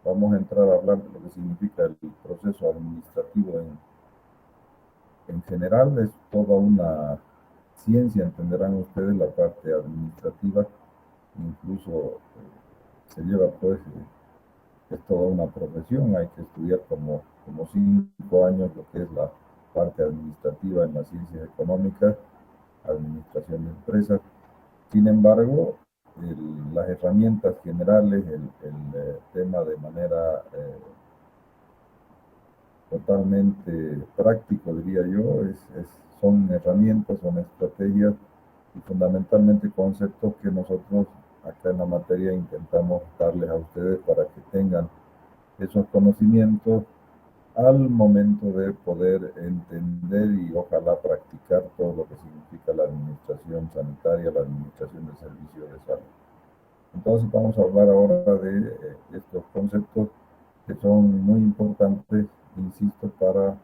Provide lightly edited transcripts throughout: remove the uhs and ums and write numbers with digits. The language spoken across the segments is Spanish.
vamos a entrar a hablar de lo que significa el proceso administrativo en general. Es toda una ciencia, entenderán ustedes la parte administrativa, incluso se lleva pues, es toda una profesión, hay que estudiar como 5 años lo que es la parte administrativa en las ciencias económicas, administración de empresas. Sin embargo, las herramientas generales, el tema de manera totalmente práctico, diría yo, son herramientas, son estrategias y fundamentalmente conceptos que nosotros acá en la materia intentamos darles a ustedes para que tengan esos conocimientos al momento de poder entender y ojalá practicar todo lo que significa la administración sanitaria, la administración del servicio de salud. Entonces vamos a hablar ahora de estos conceptos que son muy importantes, insisto, para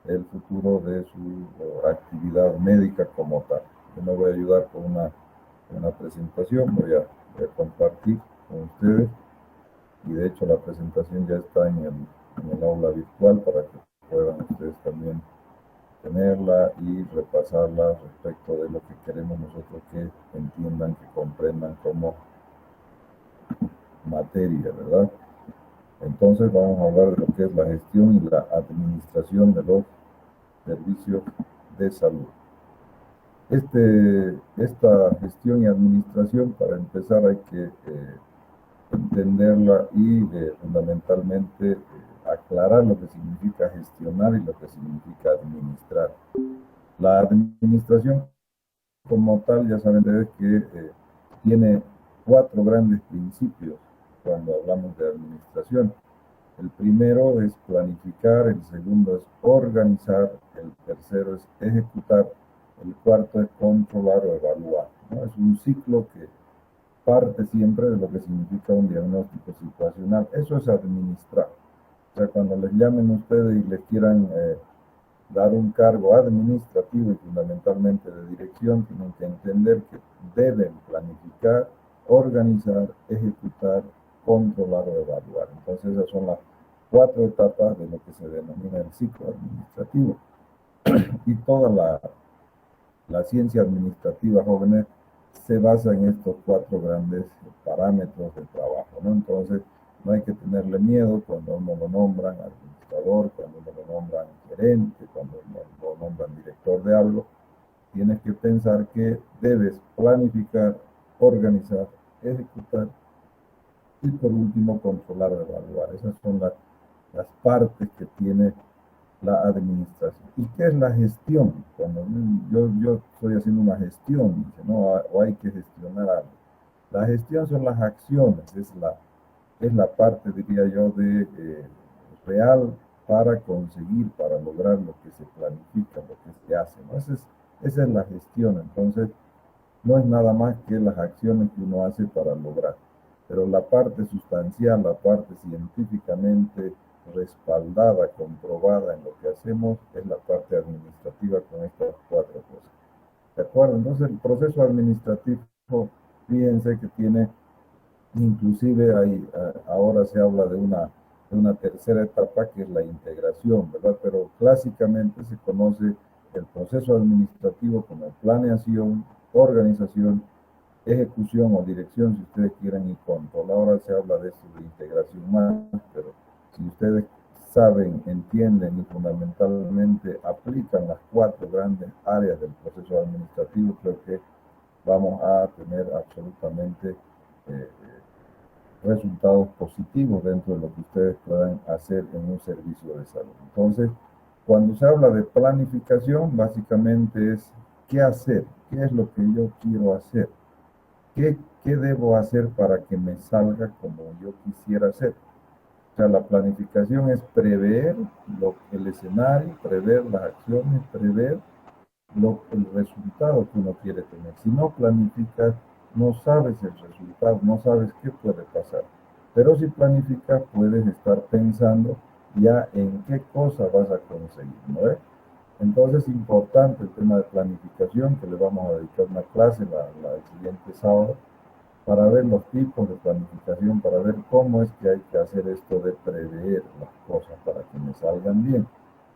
el futuro de su actividad médica como tal. Yo me voy a ayudar con una presentación, voy a compartir con ustedes y de hecho la presentación ya está en el aula virtual para que puedan ustedes también tenerla y repasarla respecto de lo que queremos nosotros que entiendan, que comprendan como materia, ¿verdad? Entonces vamos a hablar de lo que es la gestión y la administración de los servicios de salud. Esta gestión y administración, para empezar, hay que entenderla y fundamentalmente aclarar lo que significa gestionar y lo que significa administrar. La administración como tal, ya saben ustedes que tiene 4 grandes principios cuando hablamos de administración. El primero es planificar, el segundo es organizar, el tercero es ejecutar, el cuarto es controlar o evaluar, ¿no? Es un ciclo que parte siempre de lo que significa un diagnóstico situacional. Eso es administrar. O sea, cuando les llamen ustedes y les quieran dar un cargo administrativo y fundamentalmente de dirección, tienen que entender que deben planificar, organizar, ejecutar, controlar o evaluar. Entonces esas son las 4 etapas de lo que se denomina el ciclo administrativo. Y toda la ciencia administrativa, jóvenes, se basa en estos 4 grandes parámetros de trabajo, ¿no? Entonces, no hay que tenerle miedo cuando uno lo nombran administrador, cuando uno lo nombran gerente, cuando uno lo nombran director de algo. Tienes que pensar que debes planificar, organizar, ejecutar y por último controlar o evaluar. Esas son las partes que tiene la administración. ¿Y qué es la gestión? Cuando yo estoy haciendo una gestión, dice, ¿no? O hay que gestionar algo. La gestión son las acciones, es la parte, diría yo, de real para conseguir, para lograr lo que se planifica, lo que se hace, ¿no? Esa es la gestión. Entonces, no es nada más que las acciones que uno hace para lograr. Pero la parte sustancial, la parte científicamente respaldada, comprobada en lo que hacemos, es la parte administrativa con estas 4 cosas. ¿De acuerdo? Entonces el proceso administrativo, fíjense que tiene, inclusive ahora se habla de una tercera etapa que es la integración, ¿verdad? Pero clásicamente se conoce el proceso administrativo como planeación, organización, ejecución o dirección, si ustedes quieren, y control. Ahora se habla de eso, de integración más, pero si ustedes saben, entienden y fundamentalmente aplican las 4 grandes áreas del proceso administrativo, creo que vamos a tener absolutamente resultados positivos dentro de lo que ustedes puedan hacer en un servicio de salud. Entonces, cuando se habla de planificación, básicamente es qué hacer, qué es lo que yo quiero hacer. ¿Qué debo hacer para que me salga como yo quisiera hacer? O sea, la planificación es prever el escenario, prever las acciones, prever el resultado que uno quiere tener. Si no planificas, no sabes el resultado, no sabes qué puede pasar. Pero si planificas, puedes estar pensando ya en qué cosa vas a conseguir, ¿no? Entonces es importante el tema de planificación, que le vamos a dedicar una clase el siguiente sábado, para ver los tipos de planificación, para ver cómo es que hay que hacer esto de prever las cosas para que me salgan bien.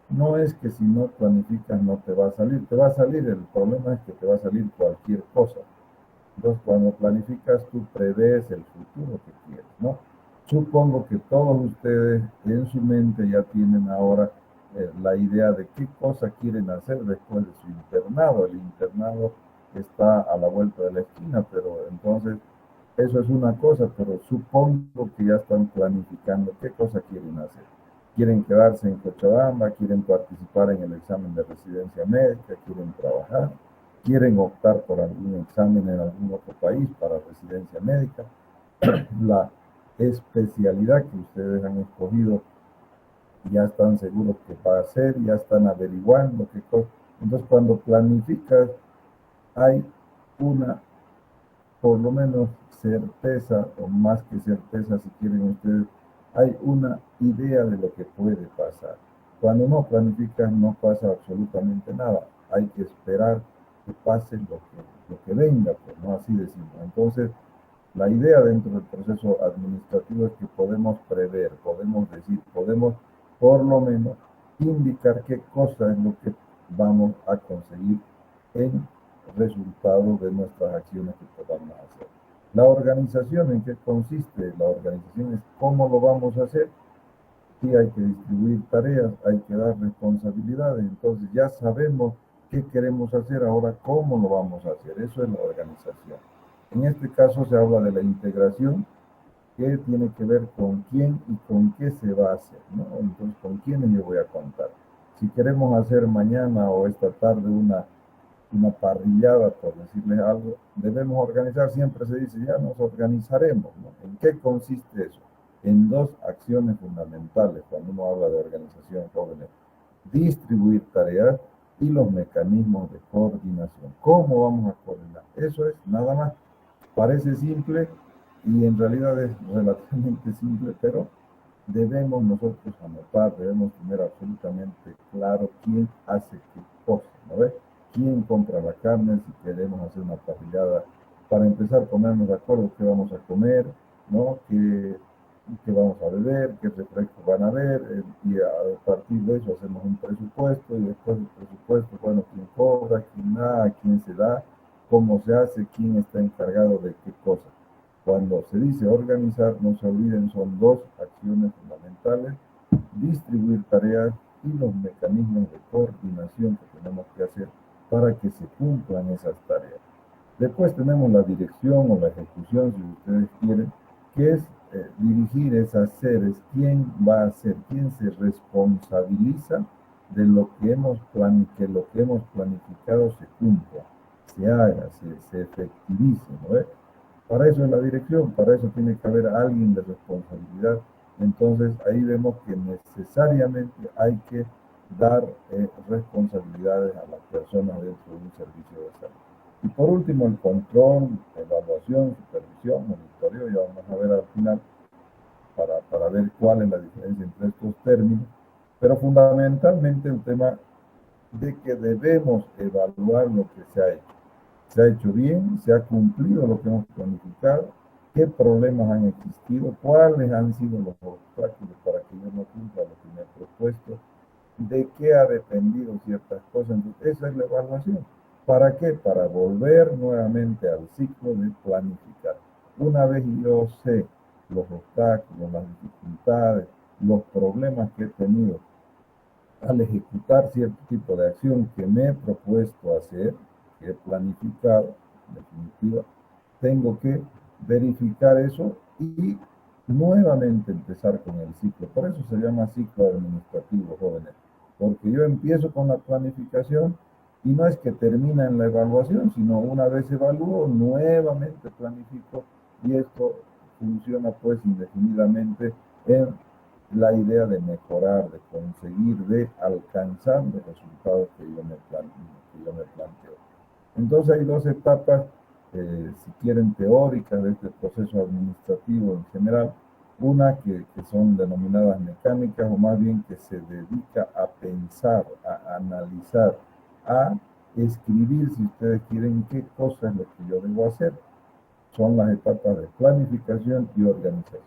No es que si no planificas no te va a salir, te va a salir, el problema es que te va a salir cualquier cosa. Entonces, cuando planificas, tú prevés el futuro que quieres, ¿no? Supongo que todos ustedes en su mente ya tienen ahora la idea de qué cosa quieren hacer después de su internado. El internado está a la vuelta de la esquina, pero entonces eso es una cosa, pero supongo que ya están planificando qué cosa quieren hacer. Quieren quedarse en Cochabamba, quieren participar en el examen de residencia médica, quieren trabajar, quieren optar por algún examen en algún otro país para residencia médica. La especialidad que ustedes han escogido ya están seguros que va a ser, ya están averiguando qué cosa. Entonces, cuando planificas, hay una por lo menos certeza, o más que certeza si quieren ustedes, hay una idea de lo que puede pasar. Cuando no planifican no pasa absolutamente nada, hay que esperar que pase lo que venga, pues no así decimos. Entonces, la idea dentro del proceso administrativo es que podemos prever, podemos decir, podemos por lo menos indicar qué cosa es lo que vamos a conseguir en resultado de nuestras acciones que podamos hacer. La organización, ¿en qué consiste? La organización es cómo lo vamos a hacer. Sí, hay que distribuir tareas, hay que dar responsabilidades, entonces ya sabemos qué queremos hacer, ahora cómo lo vamos a hacer. Eso es la organización. En este caso se habla de la integración, que tiene que ver con quién y con qué se va a hacer, ¿no? Entonces, con quiénes yo voy a contar. Si queremos hacer mañana o esta tarde una parrillada, por decirles algo, debemos organizar, siempre se dice, ya nos organizaremos, ¿no? ¿En qué consiste eso? En dos acciones fundamentales cuando uno habla de organización, jóvenes: distribuir tareas y los mecanismos de coordinación. ¿Cómo vamos a coordinar? Eso es nada más. Parece simple y en realidad es relativamente simple, pero debemos nosotros anotar, debemos tener absolutamente claro quién hace qué cosa, ¿no ves? ¿Quién compra la carne si queremos hacer una parrillada? Para empezar, ponernos de acuerdo qué vamos a comer, ¿no? ¿Qué vamos a beber? ¿Qué refrescos van a haber? Y a partir de eso hacemos un presupuesto y después del presupuesto, bueno, quién cobra, quién da, quién se da, cómo se hace, quién está encargado de qué cosa. Cuando se dice organizar, no se olviden, son dos acciones fundamentales: distribuir tareas y los mecanismos de coordinación que tenemos que hacer para que se cumplan esas tareas. Después tenemos la dirección o la ejecución, si ustedes quieren, que es dirigir, es hacer, es quién va a hacer, quién se responsabiliza de lo que que lo que hemos planificado se cumpla, se haga, se efectivice, ¿no? Para eso es la dirección, para eso tiene que haber alguien de responsabilidad. Entonces ahí vemos que necesariamente hay que dar responsabilidades a las personas dentro de un servicio de salud. Y por último, el control, evaluación, supervisión, monitoreo, ya vamos a ver al final para ver cuál es la diferencia entre estos términos, pero fundamentalmente el tema de que debemos evaluar lo que se ha hecho. ¿Se ha hecho bien? ¿Se ha cumplido lo que hemos planificado? ¿Qué problemas han existido? ¿Cuáles han sido los obstáculos para que yo no cumpla lo que me he propuesto? ¿De qué ha dependido ciertas cosas? Entonces, esa es la evaluación. ¿Para qué? Para volver nuevamente al ciclo de planificar. Una vez yo sé los obstáculos, las dificultades, los problemas que he tenido al ejecutar cierto tipo de acción que me he propuesto hacer, que he planificado, en definitiva, tengo que verificar eso y nuevamente empezar con el ciclo. Por eso se llama ciclo administrativo, jóvenes, porque yo empiezo con la planificación y no es que termina en la evaluación, sino una vez evalúo, nuevamente planifico, y esto funciona pues indefinidamente en la idea de mejorar, de conseguir, de alcanzar los resultados que yo me planteo. Entonces hay dos etapas, si quieren, teóricas de este proceso administrativo en general. Una que son denominadas mecánicas, o más bien que se dedica a pensar, a analizar, a escribir, si ustedes quieren, qué cosa es lo que yo debo hacer. son las etapas de planificación y organización.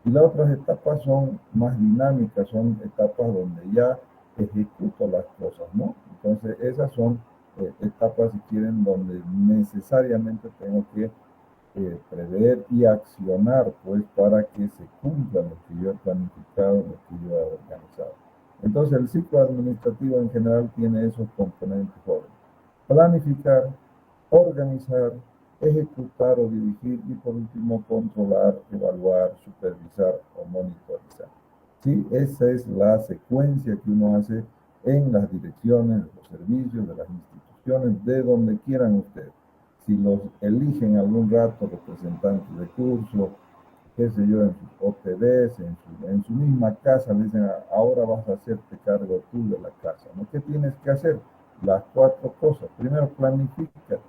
Y las otras etapas son más dinámicas, son etapas donde ya ejecuto las cosas, ¿no? Entonces, esas son etapas, si quieren, donde necesariamente tengo que prever y accionar, pues, para que se cumpla lo que yo he planificado, lo que yo he organizado. Entonces, el ciclo administrativo en general tiene esos componentes jóvenes. Planificar, organizar, ejecutar o dirigir y por último controlar, evaluar, supervisar o monitorizar. Sí, esa es la secuencia que uno hace en las direcciones, de los servicios, de las instituciones, de donde quieran ustedes. Si los eligen algún rato representantes de curso, qué sé yo, en sus OTDs, en su misma casa, le dicen, ahora vas a hacerte cargo tú de la casa, ¿no? ¿Qué tienes que hacer? Las cuatro cosas. Primero, planifica.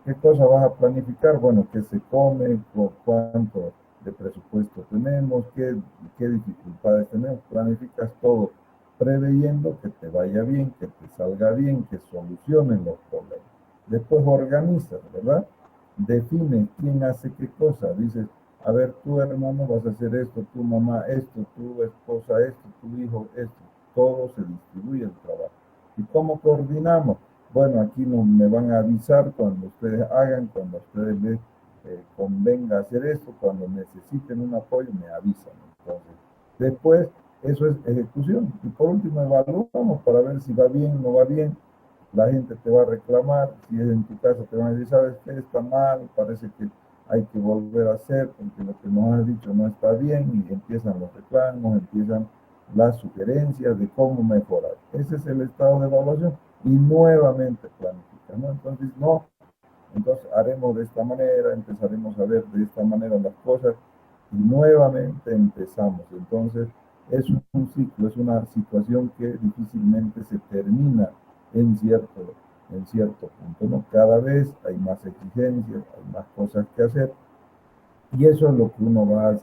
¿Qué cosa vas a planificar? Bueno, qué se come, cuánto de presupuesto tenemos, qué dificultades tenemos. Planificas todo, preveyendo que te vaya bien, que te salga bien, que solucionen los problemas. Después organizas, ¿verdad? Define quién hace qué cosa. Dices, a ver, tú hermano vas a hacer esto, tu mamá esto, tu esposa esto, tu hijo esto. Todo se distribuye el trabajo. ¿Y cómo coordinamos? Bueno, aquí me van a avisar cuando ustedes hagan, cuando a ustedes les convenga hacer esto, cuando necesiten un apoyo, me avisan. Entonces, después, eso es ejecución. Y por último, evaluamos para ver si va bien, no va bien. La gente te va a reclamar, si es en tu casa te van a decir, ¿sabes qué? Está mal, parece que hay que volver a hacer porque lo que nos has dicho no está bien y empiezan los reclamos, empiezan las sugerencias de cómo mejorar. Ese es el estado de evaluación y nuevamente planifica, ¿no? Entonces, no, entonces haremos de esta manera, empezaremos a ver de esta manera las cosas y nuevamente empezamos. Entonces, es un ciclo, es una situación que difícilmente se termina en cierto punto, ¿no? Cada vez hay más exigencias, hay más cosas que hacer y eso es lo que uno va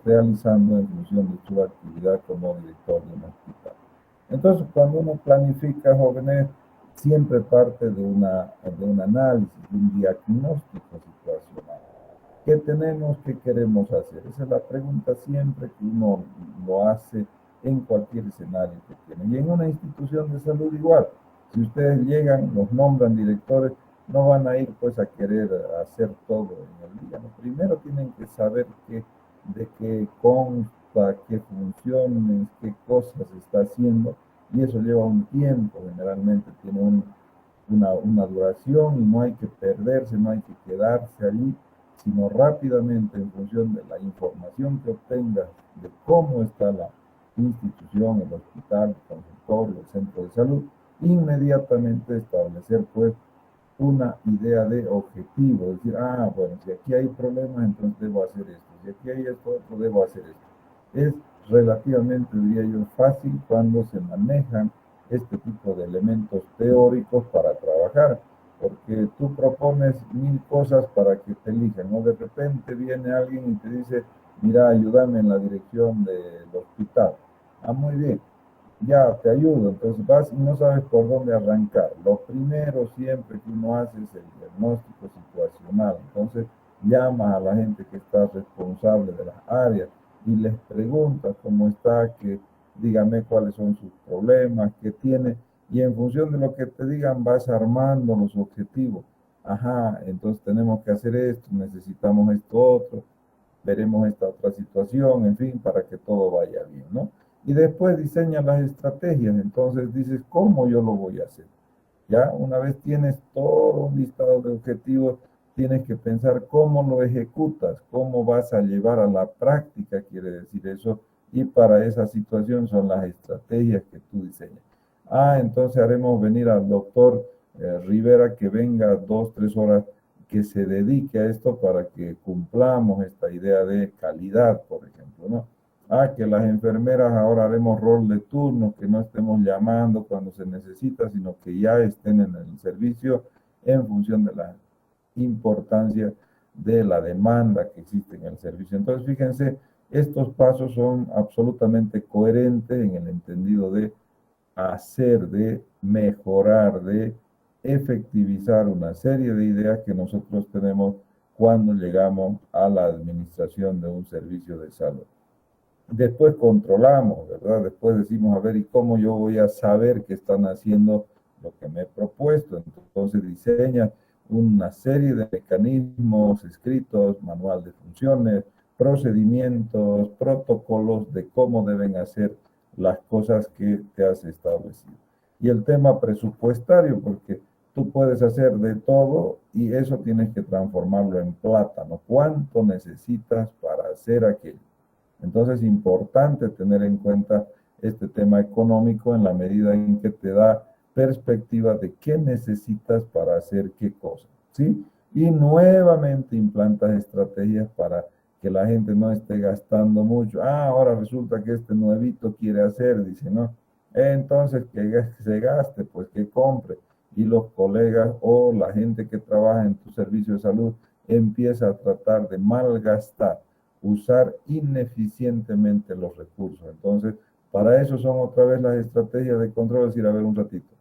realizando en función de su actividad como director de un hospital. Entonces, cuando uno planifica, jóvenes, siempre parte de un análisis, de un diagnóstico situacional. ¿Qué tenemos? ¿Qué queremos hacer? Esa es la pregunta siempre que uno lo hace en cualquier escenario que tiene. Y en una institución de salud igual. Si ustedes llegan, los nombran directores, no van a ir pues a querer hacer todo en el día. ¿No? Primero tienen que saber de qué consta, qué funciones, qué cosas está haciendo. Y eso lleva un tiempo, generalmente tiene una duración y no hay que perderse, no hay que quedarse allí, sino rápidamente en función de la información que obtengas de cómo está la institución, el hospital, el consultorio, el centro de salud, inmediatamente establecer pues una idea de objetivo, decir, bueno, si aquí hay problemas, entonces debo hacer esto, si aquí hay esto, otro, debo hacer esto. Es relativamente, diría yo, fácil cuando se manejan este tipo de elementos teóricos para trabajar, porque tú propones mil cosas para que te elijan, o de repente viene alguien y te dice, mira, ayúdame en la dirección del hospital. Muy bien, ya te ayudo, entonces vas y no sabes por dónde arrancar. Lo primero siempre que uno hace es el diagnóstico situacional, entonces llamas a la gente que está responsable de las áreas y les preguntas cómo está, que dígame cuáles son sus problemas, qué tiene, y en función de lo que te digan vas armando los objetivos. Ajá, entonces tenemos que hacer esto, necesitamos esto otro, veremos esta otra situación, en fin, para que todo vaya bien, ¿no? Y después diseñas las estrategias, entonces dices, ¿cómo yo lo voy a hacer? Ya una vez tienes todo un listado de objetivos, tienes que pensar cómo lo ejecutas, cómo vas a llevar a la práctica, quiere decir eso, y para esa situación son las estrategias que tú diseñas. Entonces haremos venir al doctor Rivera que venga 2, 3 horas, que se dedique a esto para que cumplamos esta idea de calidad, por ejemplo, ¿no? Que las enfermeras ahora haremos rol de turno, que no estemos llamando cuando se necesita, sino que ya estén en el servicio en función de la importancia de la demanda que existe en el servicio. Entonces, fíjense, estos pasos son absolutamente coherentes en el entendido de hacer, de mejorar, de efectivizar una serie de ideas que nosotros tenemos cuando llegamos a la administración de un servicio de salud. Después controlamos, ¿verdad? Después decimos, a ver, ¿y cómo yo voy a saber que están haciendo lo que me he propuesto? Entonces diseña una serie de mecanismos escritos, manual de funciones, procedimientos, protocolos de cómo deben hacer las cosas que te has establecido. Y el tema presupuestario, porque tú puedes hacer de todo y eso tienes que transformarlo en plata, ¿no? ¿Cuánto necesitas para hacer aquello? Entonces es importante tener en cuenta este tema económico en la medida en que te da perspectiva de qué necesitas para hacer qué cosa, ¿sí? Y nuevamente implantas estrategias para que la gente no esté gastando mucho. Ah, ahora resulta que este nuevito quiere hacer, dice, ¿no? Entonces que se gaste, pues que compre. Y los colegas o la gente que trabaja en tu servicio de salud empieza a tratar de malgastar, usar ineficientemente los recursos. Entonces, para eso son otra vez las estrategias de control, es decir, a ver un ratito,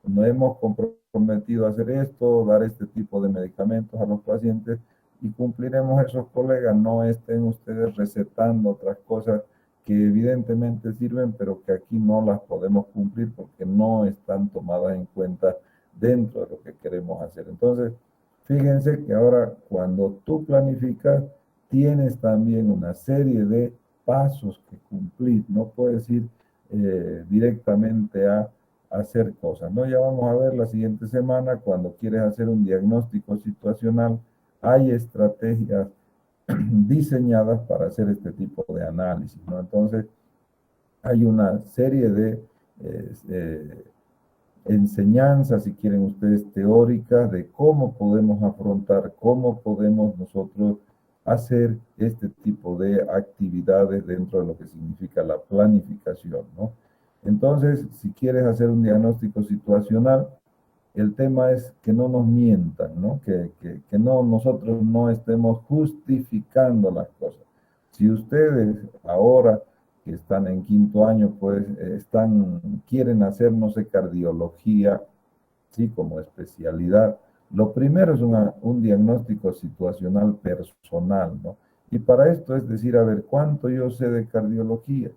nos hemos comprometido a hacer esto, dar este tipo de medicamentos a los pacientes y cumpliremos esos, colegas, no estén ustedes recetando otras cosas que evidentemente sirven, pero que aquí no las podemos cumplir porque no están tomadas en cuenta dentro de lo que queremos hacer. Entonces, fíjense que ahora cuando tú planificas, tienes también una serie de pasos que cumplir. No puedes ir directamente a hacer cosas, ¿no? Ya vamos a ver la siguiente semana, cuando quieres hacer un diagnóstico situacional, hay estrategias diseñadas para hacer este tipo de análisis, ¿no? Entonces, hay una serie de enseñanzas, si quieren ustedes, teóricas de cómo podemos afrontar, cómo podemos nosotros hacer este tipo de actividades dentro de lo que significa la planificación, ¿no? Entonces, si quieres hacer un diagnóstico situacional, el tema es que no nos mientan, ¿no? Que no, nosotros no estemos justificando las cosas. Si ustedes ahora que están en quinto año, pues quieren hacer, no sé, cardiología, sí, como especialidad, lo primero es un diagnóstico situacional personal, ¿no? Y para esto es decir, a ver, ¿cuánto yo sé de cardiología?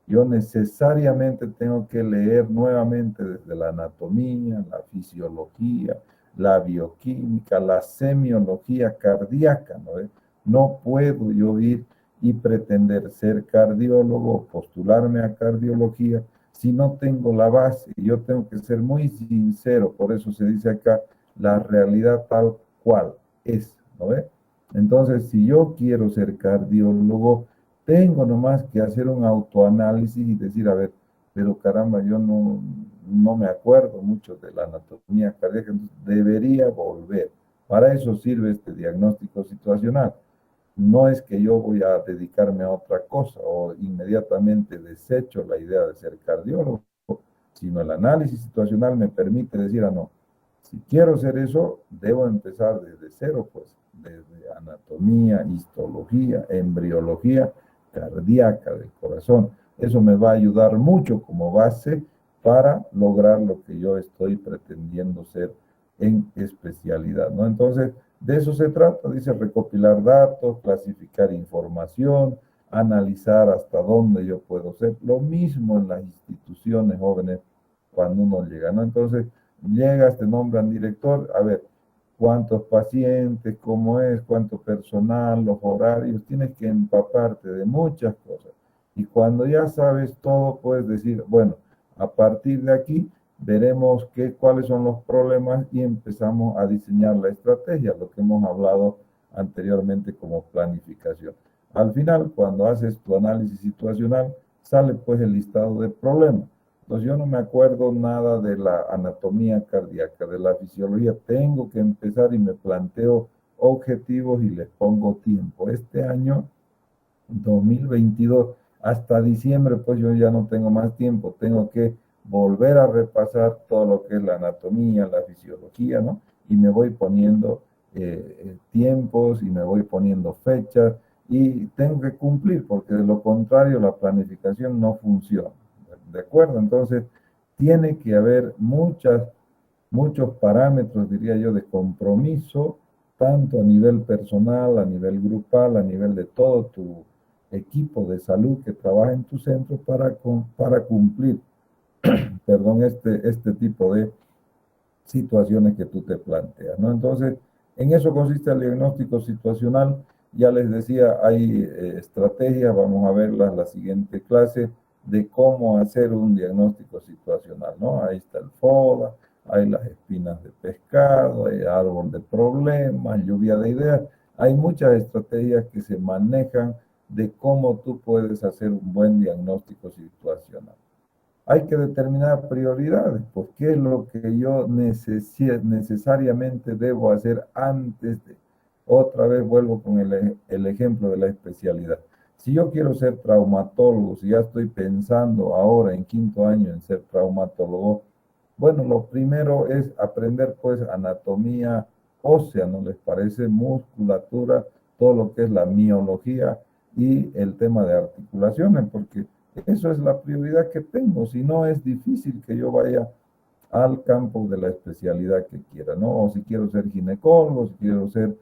Yo necesariamente tengo que leer nuevamente desde la anatomía, la fisiología, la bioquímica, la semiología cardíaca, ¿no? No puedo yo ir y pretender ser cardiólogo, postularme a cardiología, si no tengo la base. Yo tengo que ser muy sincero, por eso se dice acá, la realidad tal cual es, ¿no ve? Entonces, si yo quiero ser cardiólogo, tengo nomás que hacer un autoanálisis y decir, a ver, pero caramba, yo no me acuerdo mucho de la anatomía cardíaca, entonces debería volver. Para eso sirve este diagnóstico situacional. No es que yo voy a dedicarme a otra cosa o inmediatamente desecho la idea de ser cardiólogo, sino el análisis situacional me permite decir, ah, no, si quiero hacer eso, debo empezar desde cero, pues, desde anatomía, histología, embriología cardíaca del corazón. Eso me va a ayudar mucho como base para lograr lo que yo estoy pretendiendo ser en especialidad, ¿no? Entonces, de eso se trata, dice, recopilar datos, clasificar información, analizar hasta dónde yo puedo ser. Lo mismo en las instituciones jóvenes cuando uno llega, ¿no? Entonces, llegas, te nombran director, a ver, cuántos pacientes, cómo es, cuánto personal, los horarios, tienes que empaparte de muchas cosas. Y cuando ya sabes todo, puedes decir, bueno, a partir de aquí veremos cuáles son los problemas y empezamos a diseñar la estrategia, lo que hemos hablado anteriormente como planificación. Al final, cuando haces tu análisis situacional, sale pues el listado de problemas. Entonces yo no me acuerdo nada de la anatomía cardíaca, de la fisiología. Tengo que empezar y me planteo objetivos y les pongo tiempo. Este año, 2022, hasta diciembre, pues yo ya no tengo más tiempo. Tengo que volver a repasar todo lo que es la anatomía, la fisiología, ¿no? Y me voy poniendo tiempos y me voy poniendo fechas y tengo que cumplir porque de lo contrario la planificación no funciona. ¿De acuerdo? Entonces, tiene que haber muchos parámetros, diría yo, de compromiso tanto a nivel personal, a nivel grupal, a nivel de todo tu equipo de salud que trabaja en tu centro para cumplir, perdón, este tipo de situaciones que tú te planteas, ¿no? Entonces, en eso consiste el diagnóstico situacional. Ya les decía, hay estrategias, vamos a verlas en la siguiente clase, de cómo hacer un diagnóstico situacional, ¿no? Ahí está el FODA, hay las espinas de pescado, hay árbol de problemas, lluvia de ideas. Hay muchas estrategias que se manejan de cómo tú puedes hacer un buen diagnóstico situacional. Hay que determinar prioridades, pues qué es lo que yo necesariamente debo hacer antes de. Otra vez vuelvo con el ejemplo de la especialidad. Si yo quiero ser traumatólogo, si ya estoy pensando ahora en quinto año en ser traumatólogo, bueno, lo primero es aprender pues anatomía ósea, ¿no les parece? Musculatura, todo lo que es la miología y el tema de articulaciones, porque eso es la prioridad que tengo, si no es difícil que yo vaya al campo de la especialidad que quiera, ¿no? O si quiero ser ginecólogo, si quiero ser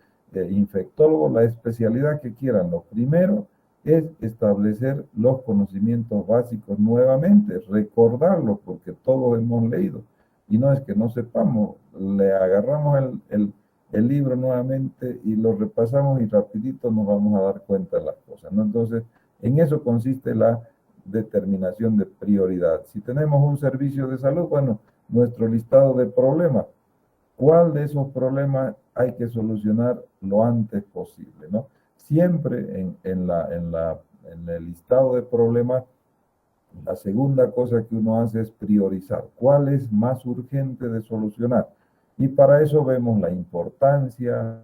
infectólogo, la especialidad que quieran. Lo primero es establecer los conocimientos básicos nuevamente, recordarlos, porque todos hemos leído. Y no es que no sepamos, le agarramos el libro nuevamente y lo repasamos y rapidito nos vamos a dar cuenta de las cosas, ¿no? Entonces, en eso consiste la determinación de prioridad. Si tenemos un servicio de salud, bueno, nuestro listado de problemas. ¿Cuál de esos problemas hay que solucionar lo antes posible, ¿no? Siempre en el listado de problemas, la segunda cosa que uno hace es priorizar. ¿Cuál es más urgente de solucionar? Y para eso vemos la importancia,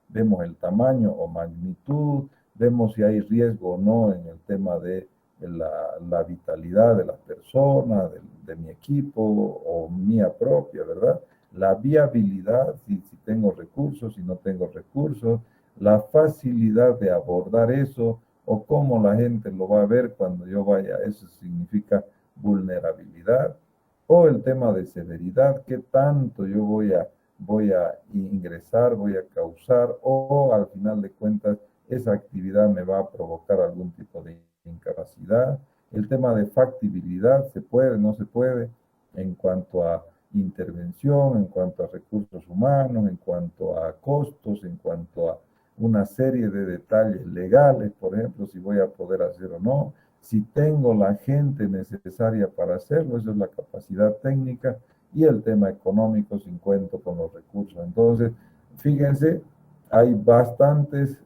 vemos el tamaño o magnitud, vemos si hay riesgo o no en el tema de la vitalidad de las personas, de mi equipo o mía propia, ¿verdad? La viabilidad, si tengo recursos, si no tengo recursos, la facilidad de abordar eso o cómo la gente lo va a ver cuando yo vaya. Eso significa vulnerabilidad. O el tema de severidad, qué tanto yo voy a ingresar, voy a causar, o al final de cuentas esa actividad me va a provocar algún tipo de incapacidad. El tema de factibilidad, se puede, no se puede, en cuanto a intervención, en cuanto a recursos humanos, en cuanto a costos, en cuanto a una serie de detalles legales, por ejemplo, si voy a poder hacer o no, si tengo la gente necesaria para hacerlo, eso es la capacidad técnica, y el tema económico, si cuento con los recursos. Entonces, fíjense, hay bastantes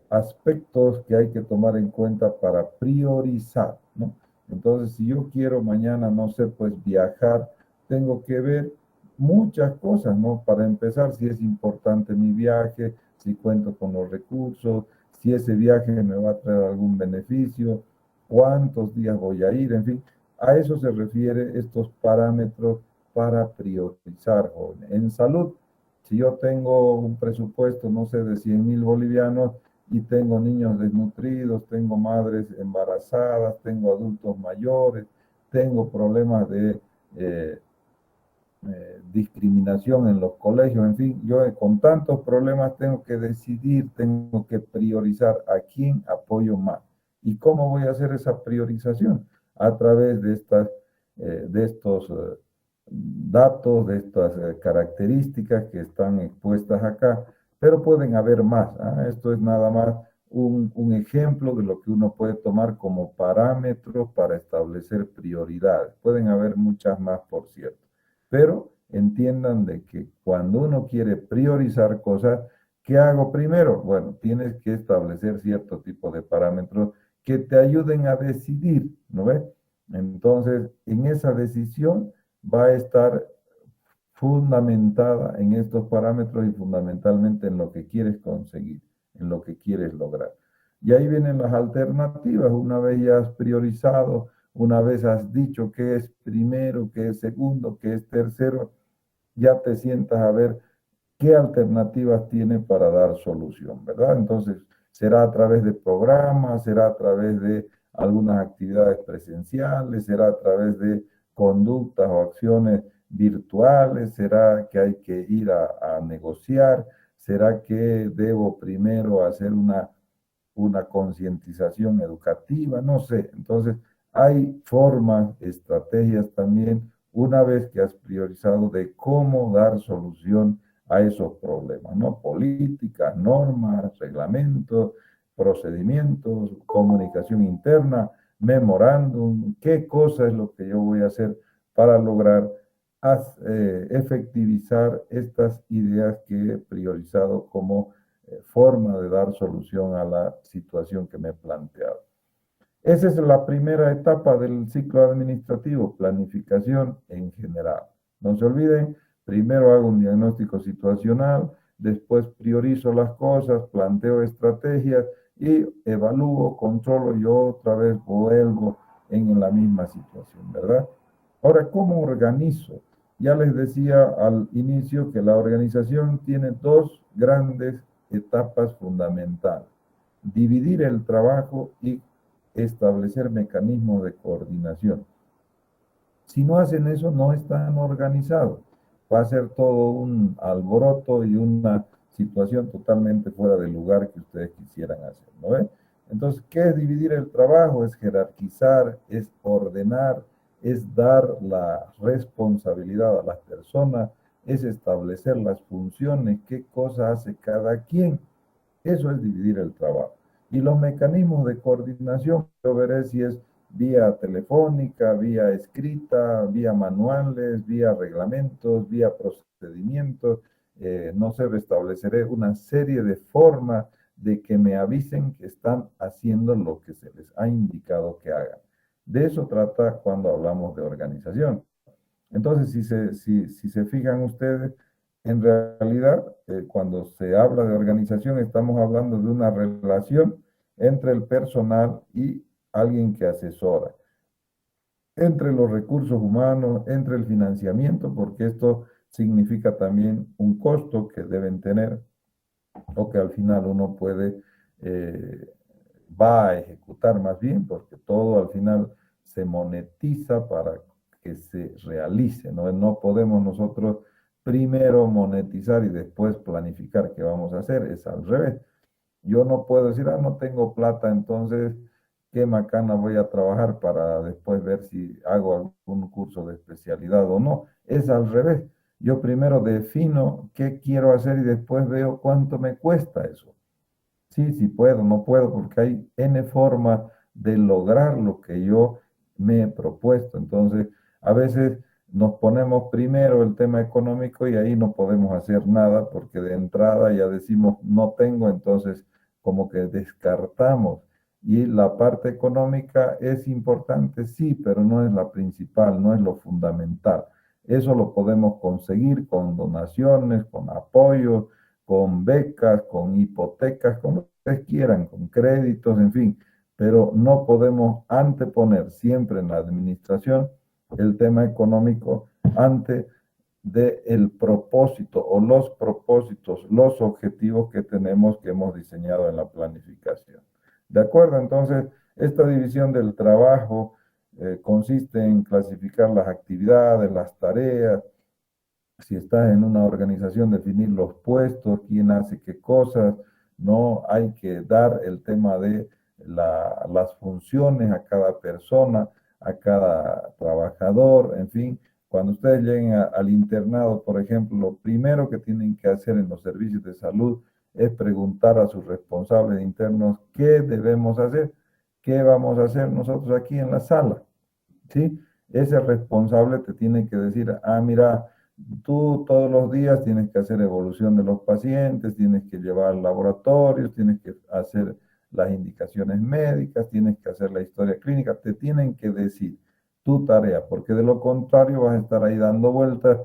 aspectos que hay que tomar en cuenta para priorizar, ¿no? Entonces, si yo quiero mañana, no sé, pues viajar, tengo que ver muchas cosas, ¿no? Para empezar, si es importante mi viaje, si cuento con los recursos, si ese viaje me va a traer algún beneficio, cuántos días voy a ir, en fin, a eso se refiere estos parámetros para priorizar, jóvenes. En salud, si yo tengo un presupuesto, no sé, de 100.000 bolivianos, y tengo niños desnutridos, tengo madres embarazadas, tengo adultos mayores, tengo problemas de discriminación en los colegios, en fin, yo con tantos problemas tengo que decidir, tengo que priorizar a quién apoyo más. ¿Y cómo voy a hacer esa priorización? A través de estos datos, de estas características que están expuestas acá, pero pueden haber más. Esto es nada más un ejemplo de lo que uno puede tomar como parámetros para establecer prioridades. Pueden haber muchas más, por cierto. Pero entiendan de que cuando uno quiere priorizar cosas, ¿qué hago primero? Bueno, tienes que establecer cierto tipo de parámetros que te ayuden a decidir, ¿no ves? Entonces, en esa decisión va a estar fundamentada en estos parámetros y fundamentalmente en lo que quieres conseguir, en lo que quieres lograr. Y ahí vienen las alternativas. Una vez ya has priorizado, una vez has dicho qué es primero, qué es segundo, qué es tercero, ya te sientas a ver qué alternativas tiene para dar solución, ¿verdad? Entonces, será a través de programas, será a través de algunas actividades presenciales, será a través de conductas o acciones virtuales? ¿Será que hay que ir a negociar? ¿Será que debo primero hacer una concientización educativa? No sé. Entonces, hay formas, estrategias también, una vez que has priorizado de cómo dar solución a esos problemas, ¿no? Políticas, normas, reglamentos, procedimientos, comunicación interna, memorándum, qué cosa es lo que yo voy a hacer para lograr efectivizar estas ideas que he priorizado como forma de dar solución a la situación que me he planteado. Esa es la primera etapa del ciclo administrativo, planificación en general. No se olviden, primero hago un diagnóstico situacional, después priorizo las cosas, planteo estrategias y evalúo, controlo y otra vez vuelvo en la misma situación, ¿verdad? Ahora, ¿cómo organizo? Ya les decía al inicio que la organización tiene dos grandes etapas fundamentales: dividir el trabajo y establecer mecanismos de coordinación. Si no hacen eso, no están organizados. Va a ser todo un alboroto y una situación totalmente fuera del lugar que ustedes quisieran hacer, ¿no ven? Entonces, ¿qué es dividir el trabajo? Es jerarquizar, es ordenar, es dar la responsabilidad a las personas, es establecer las funciones, qué cosa hace cada quien. Eso es dividir el trabajo. Y los mecanismos de coordinación, yo veré si es vía telefónica, vía escrita, vía manuales, vía reglamentos, vía procedimientos. No sé, estableceré una serie de formas de que me avisen que están haciendo lo que se les ha indicado que hagan. De eso trata cuando hablamos de organización. Entonces, si se fijan ustedes, en realidad, cuando se habla de organización, estamos hablando de una relación entre el personal y alguien que asesora, entre los recursos humanos, entre el financiamiento, porque esto significa también un costo que deben tener o que al final uno puede, eh, va a ejecutar más bien, porque todo al final se monetiza para que se realice, ¿no? No podemos nosotros primero monetizar y después planificar qué vamos a hacer, es al revés. Yo no puedo decir, no tengo plata, entonces qué macana voy a trabajar para después ver si hago algún curso de especialidad o no. Es al revés. Yo primero defino qué quiero hacer y después veo cuánto me cuesta eso. Sí, sí puedo, no puedo, porque hay N formas de lograr lo que yo me he propuesto. Entonces, a veces nos ponemos primero el tema económico y ahí no podemos hacer nada porque de entrada ya decimos no tengo, entonces como que descartamos. Y la parte económica es importante, sí, pero no es la principal, no es lo fundamental. Eso lo podemos conseguir con donaciones, con apoyos, con becas, con hipotecas, con lo que ustedes quieran, con créditos, en fin, pero no podemos anteponer siempre en la administración el tema económico ante del propósito o los propósitos, los objetivos que tenemos, que hemos diseñado en la planificación. ¿De acuerdo? Entonces, esta división del trabajo consiste en clasificar las actividades, las tareas. Si estás en una organización, definir los puestos, quién hace qué cosas, no hay que dar el tema de las funciones a cada persona, a cada trabajador, en fin. Cuando ustedes lleguen al internado, por ejemplo, lo primero que tienen que hacer en los servicios de salud es preguntar a sus responsables internos qué debemos hacer, qué vamos a hacer nosotros aquí en la sala. ¿Sí? Ese responsable te tiene que decir, mira, tú todos los días tienes que hacer evolución de los pacientes, tienes que llevar laboratorios, tienes que hacer las indicaciones médicas, tienes que hacer la historia clínica, te tienen que decir tu tarea, porque de lo contrario vas a estar ahí dando vueltas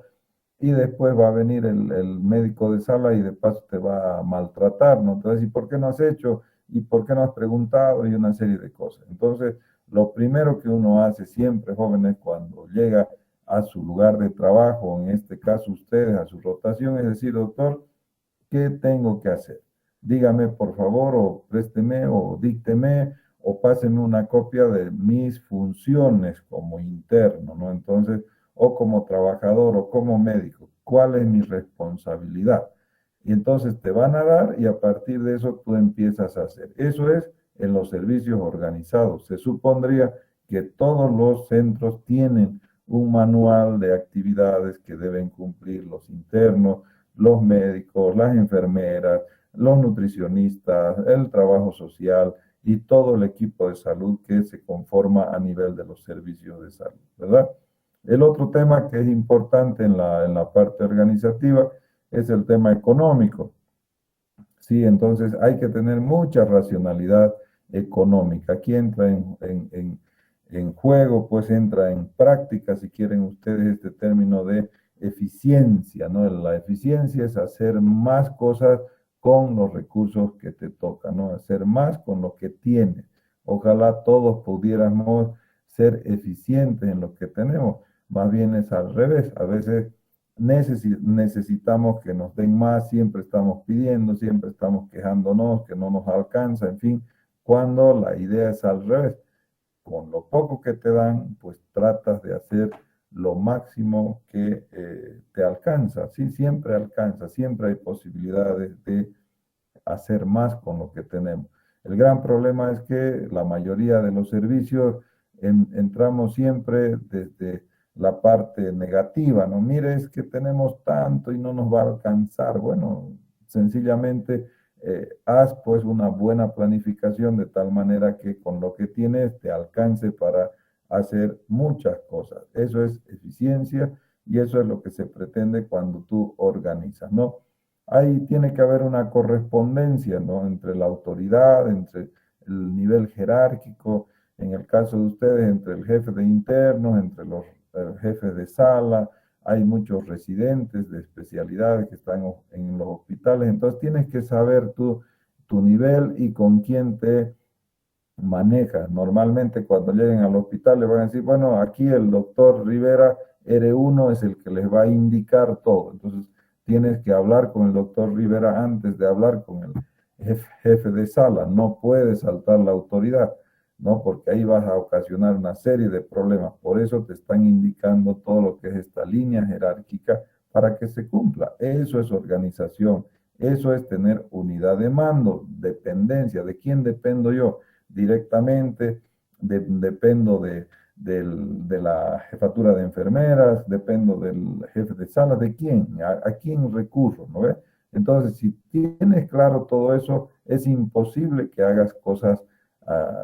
y después va a venir el médico de sala y de paso te va a maltratar, ¿no? Entonces, ¿y por qué no has hecho? ¿Y por qué no has preguntado? Y una serie de cosas. Entonces, lo primero que uno hace siempre, jóvenes, cuando llega a su lugar de trabajo, en este caso ustedes, a su rotación, es decir, doctor, ¿qué tengo que hacer? Dígame, por favor, o présteme, o dícteme, o páseme una copia de mis funciones como interno, ¿no? Entonces, o como trabajador o como médico, ¿cuál es mi responsabilidad? Y entonces te van a dar y a partir de eso tú empiezas a hacer. Eso es en los servicios organizados. Se supondría que todos los centros tienen un manual de actividades que deben cumplir los internos, los médicos, las enfermeras, los nutricionistas, el trabajo social y todo el equipo de salud que se conforma a nivel de los servicios de salud, ¿verdad? El otro tema que es importante en la parte organizativa es el tema económico. Sí, entonces hay que tener mucha racionalidad económica. Aquí entra en juego, pues entra en práctica, si quieren ustedes, este término de eficiencia, ¿no? La eficiencia es hacer más cosas con los recursos que te tocan, ¿no? Hacer más con lo que tienes. Ojalá todos pudiéramos ser eficientes en lo que tenemos. Más bien es al revés. A veces necesitamos que nos den más, siempre estamos pidiendo, siempre estamos quejándonos, que no nos alcanza, en fin, cuando la idea es al revés. Con lo poco que te dan, pues tratas de hacer lo máximo que te alcanza. Sí, siempre alcanza, siempre hay posibilidades de hacer más con lo que tenemos. El gran problema es que la mayoría de los servicios entramos siempre desde la parte negativa, ¿no? Mire, es que tenemos tanto y no nos va a alcanzar. Bueno, sencillamente haz pues una buena planificación de tal manera que con lo que tienes te alcance para hacer muchas cosas. Eso es eficiencia y eso es lo que se pretende cuando tú organizas, ¿no? Ahí tiene que haber una correspondencia, ¿no? Entre la autoridad, entre el nivel jerárquico, en el caso de ustedes, entre el jefe de internos, entre los jefes de sala, hay muchos residentes de especialidades que están en los hospitales, entonces tienes que saber tu nivel y con quién te manejas. Normalmente cuando lleguen al hospital le van a decir, bueno, aquí el doctor Rivera R1 es el que les va a indicar todo. Entonces tienes que hablar con el doctor Rivera antes de hablar con el jefe de sala. No puedes saltar la autoridad, ¿no? Porque ahí vas a ocasionar una serie de problemas. Por eso te están indicando todo lo que es esta línea jerárquica para que se cumpla. Eso es organización. Eso es tener unidad de mando, dependencia. ¿De quién dependo yo? Directamente, dependo de la jefatura de enfermeras, dependo del jefe de sala, ¿de quién? ¿A quién recurro? ¿No ve? Entonces, si tienes claro todo eso, es imposible que hagas cosas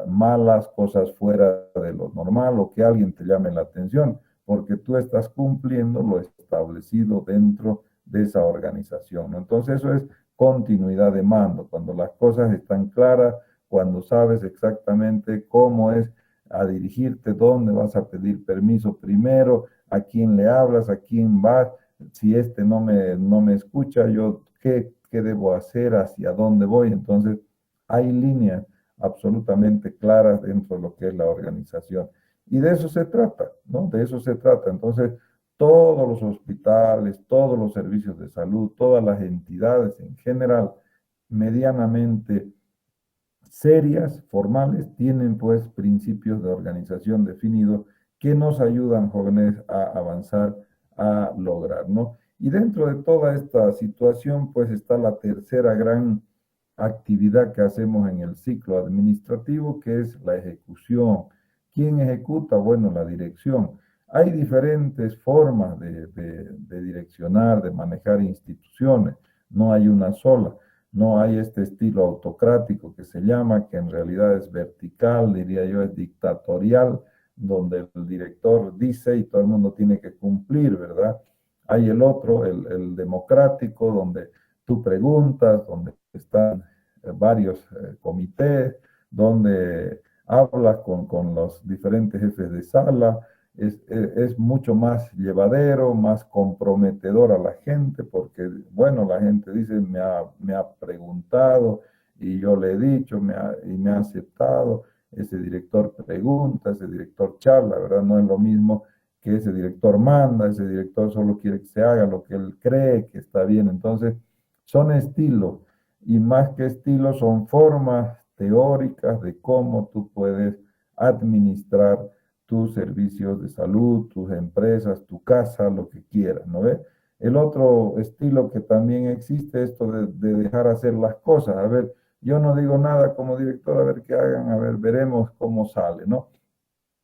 malas, cosas fuera de lo normal o que alguien te llame la atención, porque tú estás cumpliendo lo establecido dentro de esa organización, ¿no? Entonces, eso es continuidad de mando, cuando las cosas están claras, cuando sabes exactamente cómo es a dirigirte, dónde vas a pedir permiso primero, a quién le hablas, a quién vas, si este no me escucha, yo qué debo hacer, hacia dónde voy. Entonces, hay líneas absolutamente claras dentro de lo que es la organización. Y de eso se trata, ¿no? De eso se trata. Entonces, todos los hospitales, todos los servicios de salud, todas las entidades en general, medianamente serias, formales, tienen pues principios de organización definidos que nos ayudan, jóvenes, a avanzar, a lograr, ¿no? Y dentro de toda esta situación, pues está la tercera gran actividad que hacemos en el ciclo administrativo, que es la ejecución. ¿Quién ejecuta? Bueno, la dirección. Hay diferentes formas de direccionar, de manejar instituciones, no hay una sola. No hay este estilo autocrático que se llama, que en realidad es vertical, diría yo, es dictatorial, donde el director dice y todo el mundo tiene que cumplir, ¿verdad? Hay el otro, el democrático, donde tú preguntas, donde están varios comités, donde hablas con los diferentes jefes de sala, es mucho más llevadero, más comprometedor a la gente, porque, bueno, la gente dice, me ha preguntado y yo le he dicho y me ha aceptado. Ese director pregunta, ese director charla, ¿verdad? No es lo mismo que ese director manda, ese director solo quiere que se haga lo que él cree que está bien. Entonces, son estilos y más que estilos son formas teóricas de cómo tú puedes administrar tus servicios de salud, tus empresas, tu casa, lo que quieras, ¿no ves? El otro estilo que también existe, esto de dejar hacer las cosas. A ver, yo no digo nada como director, a ver qué hagan, a ver, veremos cómo sale, ¿no?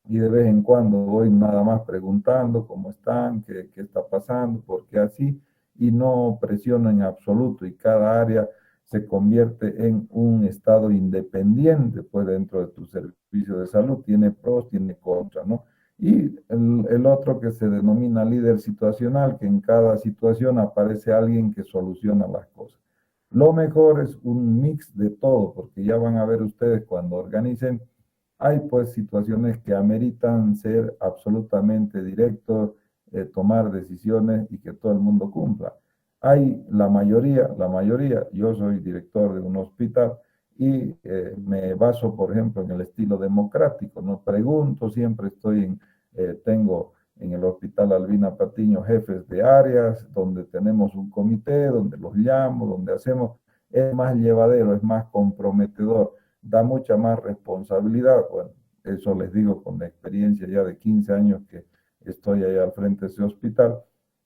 Y de vez en cuando voy nada más preguntando cómo están, qué está pasando, por qué así, y no presiono en absoluto, y cada área se convierte en un estado independiente, pues dentro de tu servicio de salud, tiene pros, tiene contras, ¿no? Y el otro que se denomina líder situacional, que en cada situación aparece alguien que soluciona las cosas. Lo mejor es un mix de todo, porque ya van a ver ustedes cuando organicen hay pues situaciones que ameritan ser absolutamente directos, tomar decisiones y que todo el mundo cumpla. Hay la mayoría, yo soy director de un hospital y me baso, por ejemplo, en el estilo democrático, no pregunto, siempre tengo en el Hospital Albina Patiño jefes de áreas, donde tenemos un comité, donde los llamo, donde hacemos, es más llevadero, es más comprometedor, da mucha más responsabilidad. Bueno, eso les digo con la experiencia ya de 15 años que estoy ahí al frente de ese hospital,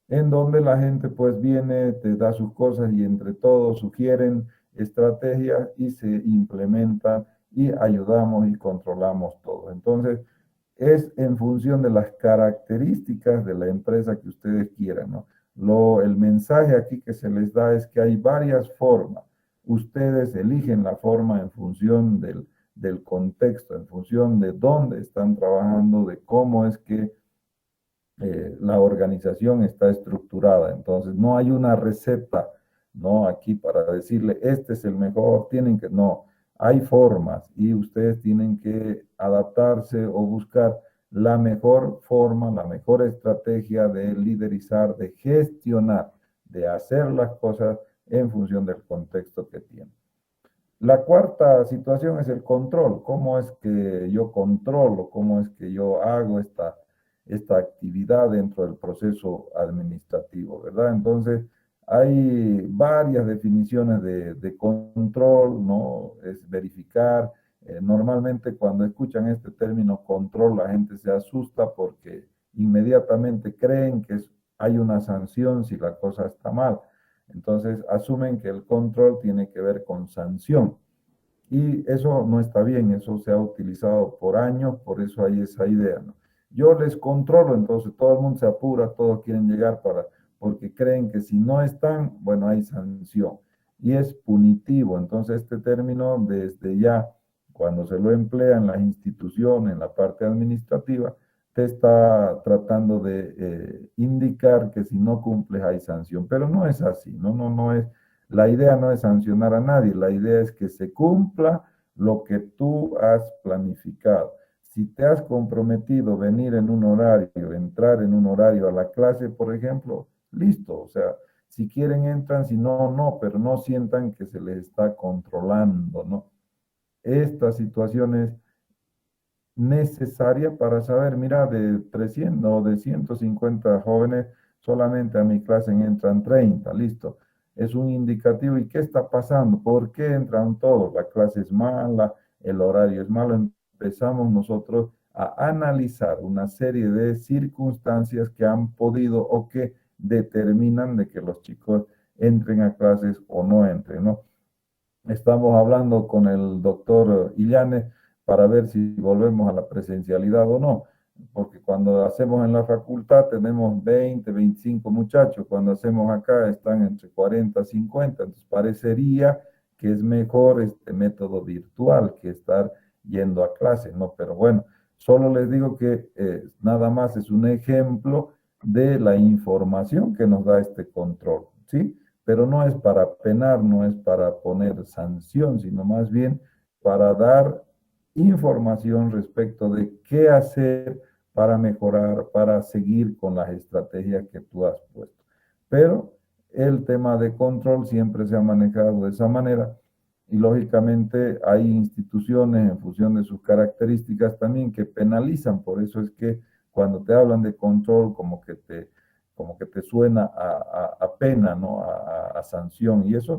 en donde la gente pues viene, te da sus cosas y entre todos sugieren estrategias y se implementan y ayudamos y controlamos todo. Entonces, es en función de las características de la empresa que ustedes quieran, ¿no? El mensaje aquí que se les da es que hay varias formas. Ustedes eligen la forma en función del contexto, en función de dónde están trabajando, de cómo es que la organización está estructurada. Entonces, no hay una receta, ¿no? Aquí para decirle, este es el mejor, no, hay formas y ustedes tienen que adaptarse o buscar la mejor forma, la mejor estrategia de liderizar, de gestionar, de hacer las cosas en función del contexto que tienen. La cuarta situación es el control. ¿Cómo es que yo controlo? ¿Cómo es que yo hago esta actividad dentro del proceso administrativo, ¿verdad? Entonces, hay varias definiciones de control, ¿no? Es verificar. Normalmente cuando escuchan este término control, la gente se asusta porque inmediatamente creen que hay una sanción si la cosa está mal. Entonces asumen que el control tiene que ver con sanción. Y eso no está bien, eso se ha utilizado por años, por eso hay esa idea, ¿no? Yo les controlo, entonces todo el mundo se apura, todos quieren llegar porque creen que si no están, bueno, hay sanción. Y es punitivo, entonces este término desde ya, cuando se lo emplea en las instituciones, en la parte administrativa, te está tratando de indicar que si no cumples hay sanción, pero no es así, no es, la idea no es sancionar a nadie, la idea es que se cumpla lo que tú has planificado. Si te has comprometido venir en un horario, entrar en un horario a la clase, por ejemplo, listo, o sea, si quieren entran, si no, no, pero no sientan que se les está controlando, ¿no? Esta situación es necesaria para saber, mira, de 300 o de 150 jóvenes, solamente a mi clase entran 30, listo. Es un indicativo. ¿Y qué está pasando? ¿Por qué entran todos? La clase es mala, el horario es malo. Empezamos nosotros a analizar una serie de circunstancias que han podido o que determinan de que los chicos entren a clases o no entren, ¿no? Estamos hablando con el doctor Illanes para ver si volvemos a la presencialidad o no, porque cuando hacemos en la facultad tenemos 20, 25 muchachos, cuando hacemos acá están entre 40, 50, entonces parecería que es mejor este método virtual que estar yendo a clase, ¿no? Pero bueno, solo les digo que nada más es un ejemplo de la información que nos da este control, ¿sí? Pero no es para penar, no es para poner sanción, sino más bien para dar información respecto de qué hacer para mejorar, para seguir con las estrategias que tú has puesto. Pero el tema de control siempre se ha manejado de esa manera y lógicamente hay instituciones en función de sus características también que penalizan, por eso es que cuando te hablan de control como que te suena a pena, ¿no? A sanción. Y eso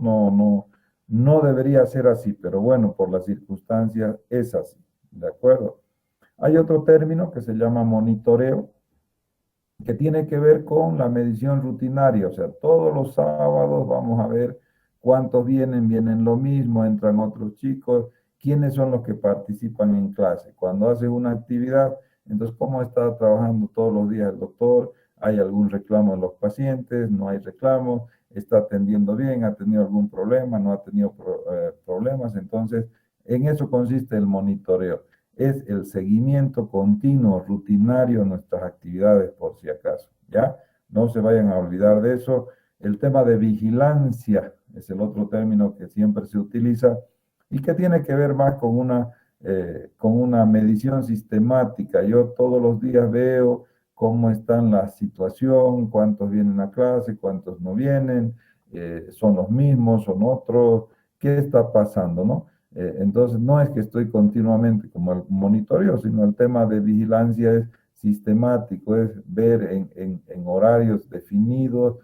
no debería ser así, pero bueno, por las circunstancias es así, ¿de acuerdo? Hay otro término que se llama monitoreo, que tiene que ver con la medición rutinaria, o sea, todos los sábados vamos a ver cuántos vienen, vienen lo mismo, entran otros chicos, quiénes son los que participan en clase. Cuando hace una actividad, entonces, ¿cómo está trabajando todos los días el doctor? ¿Hay algún reclamo de los pacientes? ¿No hay reclamo? ¿Está atendiendo bien? ¿Ha tenido algún problema? ¿No ha tenido problemas? Entonces, en eso consiste el monitoreo, es el seguimiento continuo, rutinario de nuestras actividades, por si acaso, ¿ya? No se vayan a olvidar de eso. El tema de vigilancia es el otro término que siempre se utiliza y que tiene que ver más con una medición sistemática. Yo todos los días veo cómo está la situación, cuántos vienen a clase, cuántos no vienen, son los mismos, son otros, qué está pasando, ¿no? Entonces, no es que estoy continuamente como el monitoreo, sino el tema de vigilancia es sistemático, es ver en horarios definidos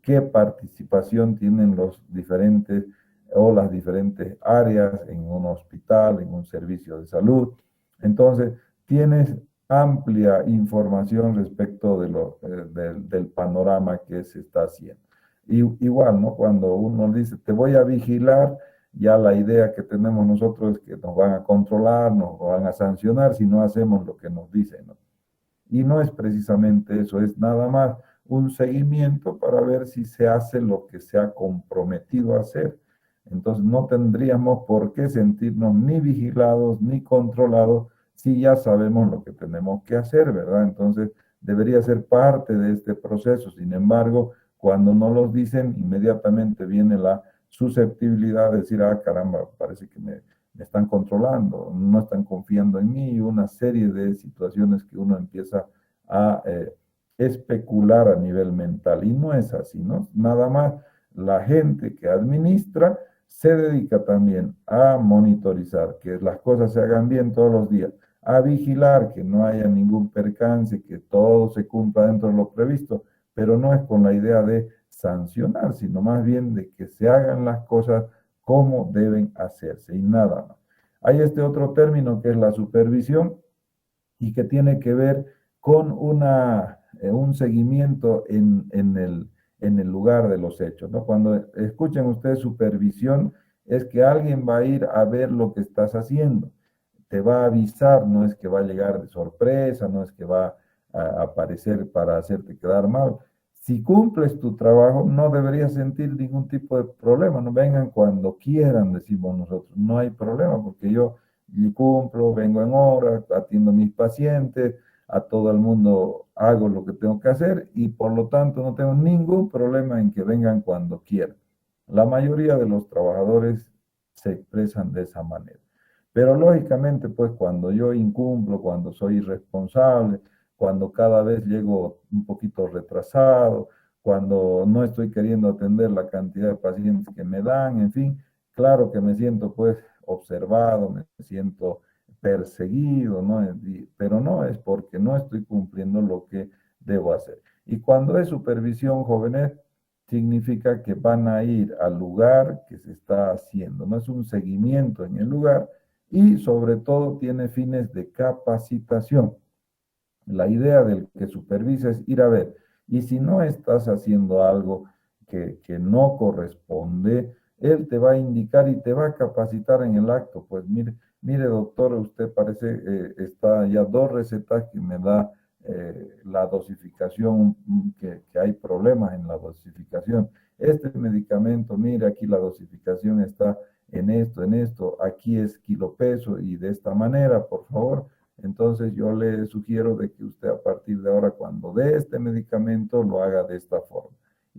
qué participación tienen los diferentes o las diferentes áreas en un hospital, en un servicio de salud. Entonces, tienes amplia información respecto del panorama que se está haciendo. Y, igual, ¿no? Cuando uno dice, te voy a vigilar, ya la idea que tenemos nosotros es que nos van a controlar, nos van a sancionar si no hacemos lo que nos dicen, ¿no? Y no es precisamente eso, es nada más un seguimiento para ver si se hace lo que se ha comprometido a hacer. Entonces no tendríamos por qué sentirnos ni vigilados ni controlados si ya sabemos lo que tenemos que hacer, ¿verdad? Entonces debería ser parte de este proceso. Sin embargo, cuando no los dicen, inmediatamente viene la susceptibilidad de decir, ah, caramba, parece que me están controlando, no están confiando en mí, una serie de situaciones que uno empieza a especular a nivel mental. Y no es así, ¿no? Nada más la gente que administra se dedica también a monitorizar que las cosas se hagan bien todos los días, a vigilar que no haya ningún percance, que todo se cumpla dentro de lo previsto, pero no es con la idea de sancionar, sino más bien de que se hagan las cosas cómo deben hacerse y nada más. Hay este otro término que es la supervisión y que tiene que ver con un seguimiento en el lugar de los hechos, ¿no? Cuando escuchen ustedes supervisión, es que alguien va a ir a ver lo que estás haciendo, te va a avisar, no es que va a llegar de sorpresa, no es que va a aparecer para hacerte quedar mal. Si cumples tu trabajo, no deberías sentir ningún tipo de problema. No vengan cuando quieran, decimos nosotros. No hay problema porque yo cumplo, vengo en hora, atiendo a mis pacientes, a todo el mundo hago lo que tengo que hacer y por lo tanto no tengo ningún problema en que vengan cuando quieran. La mayoría de los trabajadores se expresan de esa manera. Pero lógicamente, pues cuando yo incumplo, cuando soy irresponsable, cuando cada vez llego un poquito retrasado, cuando no estoy queriendo atender la cantidad de pacientes que me dan, en fin, claro que me siento pues observado, me siento perseguido, ¿no? Pero no es porque no estoy cumpliendo lo que debo hacer. Y cuando es supervisión, jóvenes, significa que van a ir al lugar que se está haciendo, no es un seguimiento en el lugar y sobre todo tiene fines de capacitación. La idea del que supervisa es ir a ver, y si no estás haciendo algo que no corresponde, él te va a indicar y te va a capacitar en el acto. Pues mire doctor, usted parece, está ya dos recetas que me da la dosificación, que hay problemas en la dosificación. Este medicamento, mire, aquí la dosificación está en esto, aquí es kilo peso y de esta manera, por favor. Entonces yo le sugiero de que usted a partir de ahora, cuando dé este medicamento, lo haga de esta forma.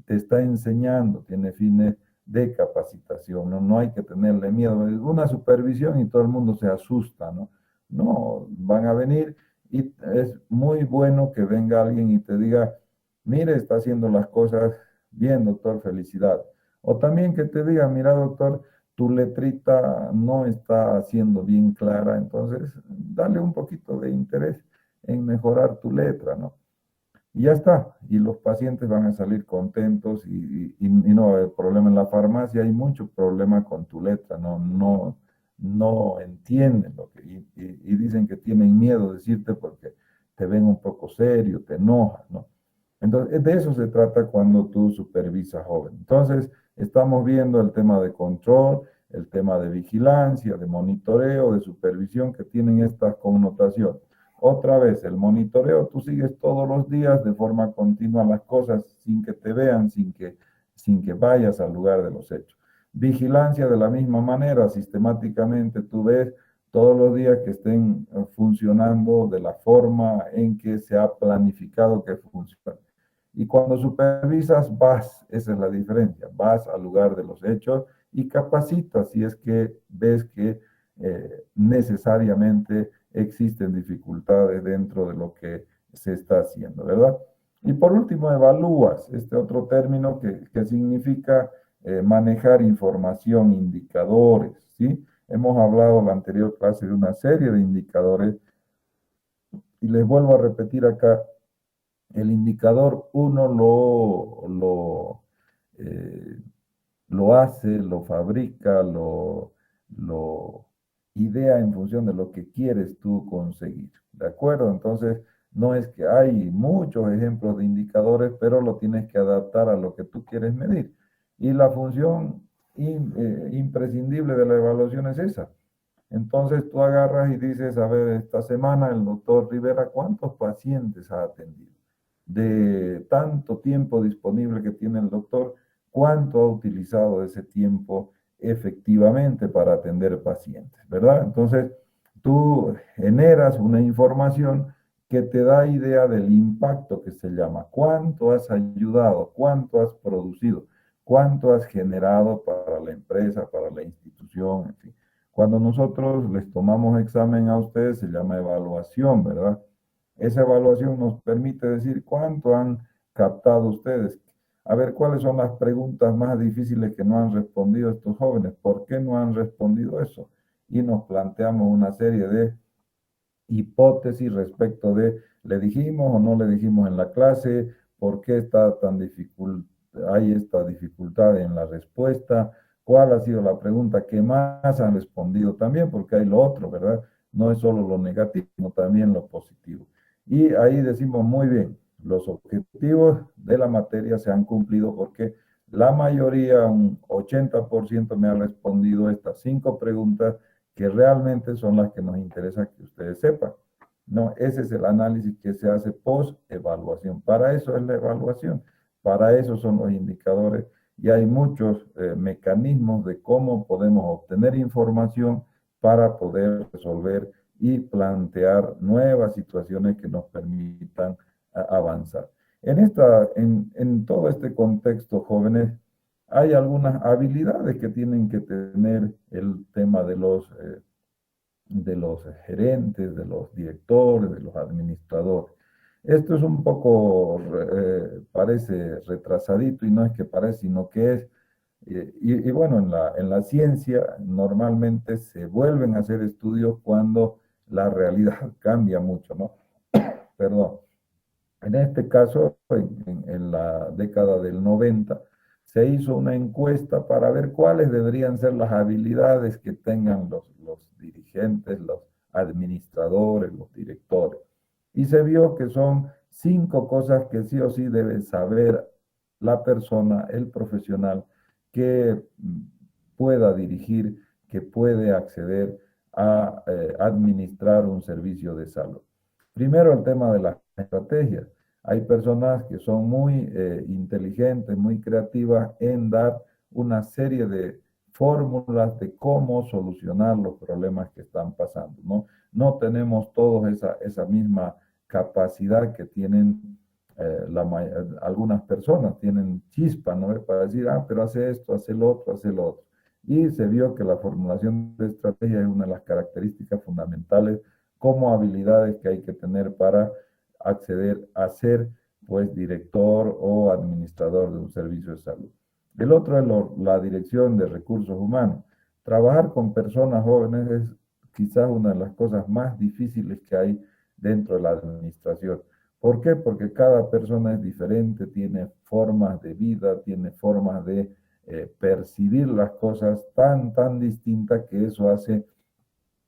Te está enseñando, tiene fines de capacitación, ¿no? No hay que tenerle miedo. Es una supervisión y todo el mundo se asusta, ¿no? No, van a venir y es muy bueno que venga alguien y te diga, mire, está haciendo las cosas bien, doctor, felicidad. O también que te diga, mira, doctor, tu letrita no está siendo bien clara, entonces dale un poquito de interés en mejorar tu letra, ¿no? Y ya está, y los pacientes van a salir contentos y no va a haber problema en la farmacia, hay mucho problema con tu letra, no entienden lo que, y dicen que tienen miedo de decirte porque te ven un poco serio, te enojas, ¿no? Entonces, de eso se trata cuando tú supervisas joven. Entonces, estamos viendo el tema de control, el tema de vigilancia, de monitoreo, de supervisión que tienen estas connotaciones. Otra vez, el monitoreo, tú sigues todos los días de forma continua las cosas sin que te vean, sin que vayas al lugar de los hechos. Vigilancia de la misma manera, sistemáticamente tú ves todos los días que estén funcionando de la forma en que se ha planificado que funcione. Y cuando supervisas, vas, esa es la diferencia, vas al lugar de los hechos y capacitas si es que ves que necesariamente existen dificultades dentro de lo que se está haciendo, ¿verdad? Y por último, evalúas, este otro término que significa manejar información, indicadores, ¿sí? Hemos hablado en la anterior clase de una serie de indicadores y les vuelvo a repetir acá, el indicador uno eh, lo hace, lo fabrica, lo idea en función de lo que quieres tú conseguir. ¿De acuerdo? Entonces, no es que hay muchos ejemplos de indicadores, pero lo tienes que adaptar a lo que tú quieres medir. Y la función imprescindible de la evaluación es esa. Entonces tú agarras y dices, a ver, esta semana el doctor Rivera, ¿cuántos pacientes ha atendido? De tanto tiempo disponible que tiene el doctor, ¿cuánto ha utilizado ese tiempo efectivamente para atender pacientes? ¿Verdad? Entonces tú generas una información que te da idea del impacto que se llama, cuánto has ayudado, cuánto has producido, cuánto has generado para la empresa, para la institución, en fin. Cuando nosotros les tomamos examen a ustedes, se llama evaluación, ¿verdad? Esa evaluación nos permite decir cuánto han captado ustedes. A ver, ¿cuáles son las preguntas más difíciles que no han respondido estos jóvenes? ¿Por qué no han respondido eso? Y nos planteamos una serie de hipótesis respecto de, ¿le dijimos o no le dijimos en la clase? ¿Por qué está tan hay esta dificultad en la respuesta? ¿Cuál ha sido la pregunta que más han respondido también? Porque hay lo otro, ¿verdad? No es solo lo negativo, sino también lo positivo. Y ahí decimos muy bien, los objetivos de la materia se han cumplido porque la mayoría, un 80% me ha respondido estas 5 preguntas que realmente son las que nos interesa que ustedes sepan. No, ese es el análisis que se hace post-evaluación. Para eso es la evaluación, para eso son los indicadores y hay muchos mecanismos de cómo podemos obtener información para poder resolver y plantear nuevas situaciones que nos permitan avanzar. En todo este contexto, jóvenes, hay algunas habilidades que tienen que tener el tema de los gerentes, de los directores, de los administradores. Esto es un poco, parece retrasadito y no es que parece, sino que es. Y bueno, en la ciencia normalmente se vuelven a hacer estudios cuando la realidad cambia mucho, ¿no? Perdón. En este caso, en la década del 90, se hizo una encuesta para ver cuáles deberían ser las habilidades que tengan los dirigentes, los administradores, los directores. Y se vio que son 5 cosas que sí o sí debe saber la persona, el profesional, que pueda dirigir, que puede acceder a administrar un servicio de salud. Primero, el tema de las estrategias. Hay personas que son muy inteligentes, muy creativas en dar una serie de fórmulas de cómo solucionar los problemas que están pasando, ¿no? No tenemos todos esa misma capacidad que tienen algunas personas, tienen chispa, ¿no? Para decir, ah, pero hace esto, hace lo otro, hace lo otro. Y se vio que la formulación de estrategia es una de las características fundamentales como habilidades que hay que tener para acceder a ser pues director o administrador de un servicio de salud. El otro es la dirección de recursos humanos. Trabajar con personas jóvenes es quizás una de las cosas más difíciles que hay dentro de la administración. ¿Por qué? Porque cada persona es diferente, tiene formas de vida, tiene formas de percibir las cosas tan distintas que eso hace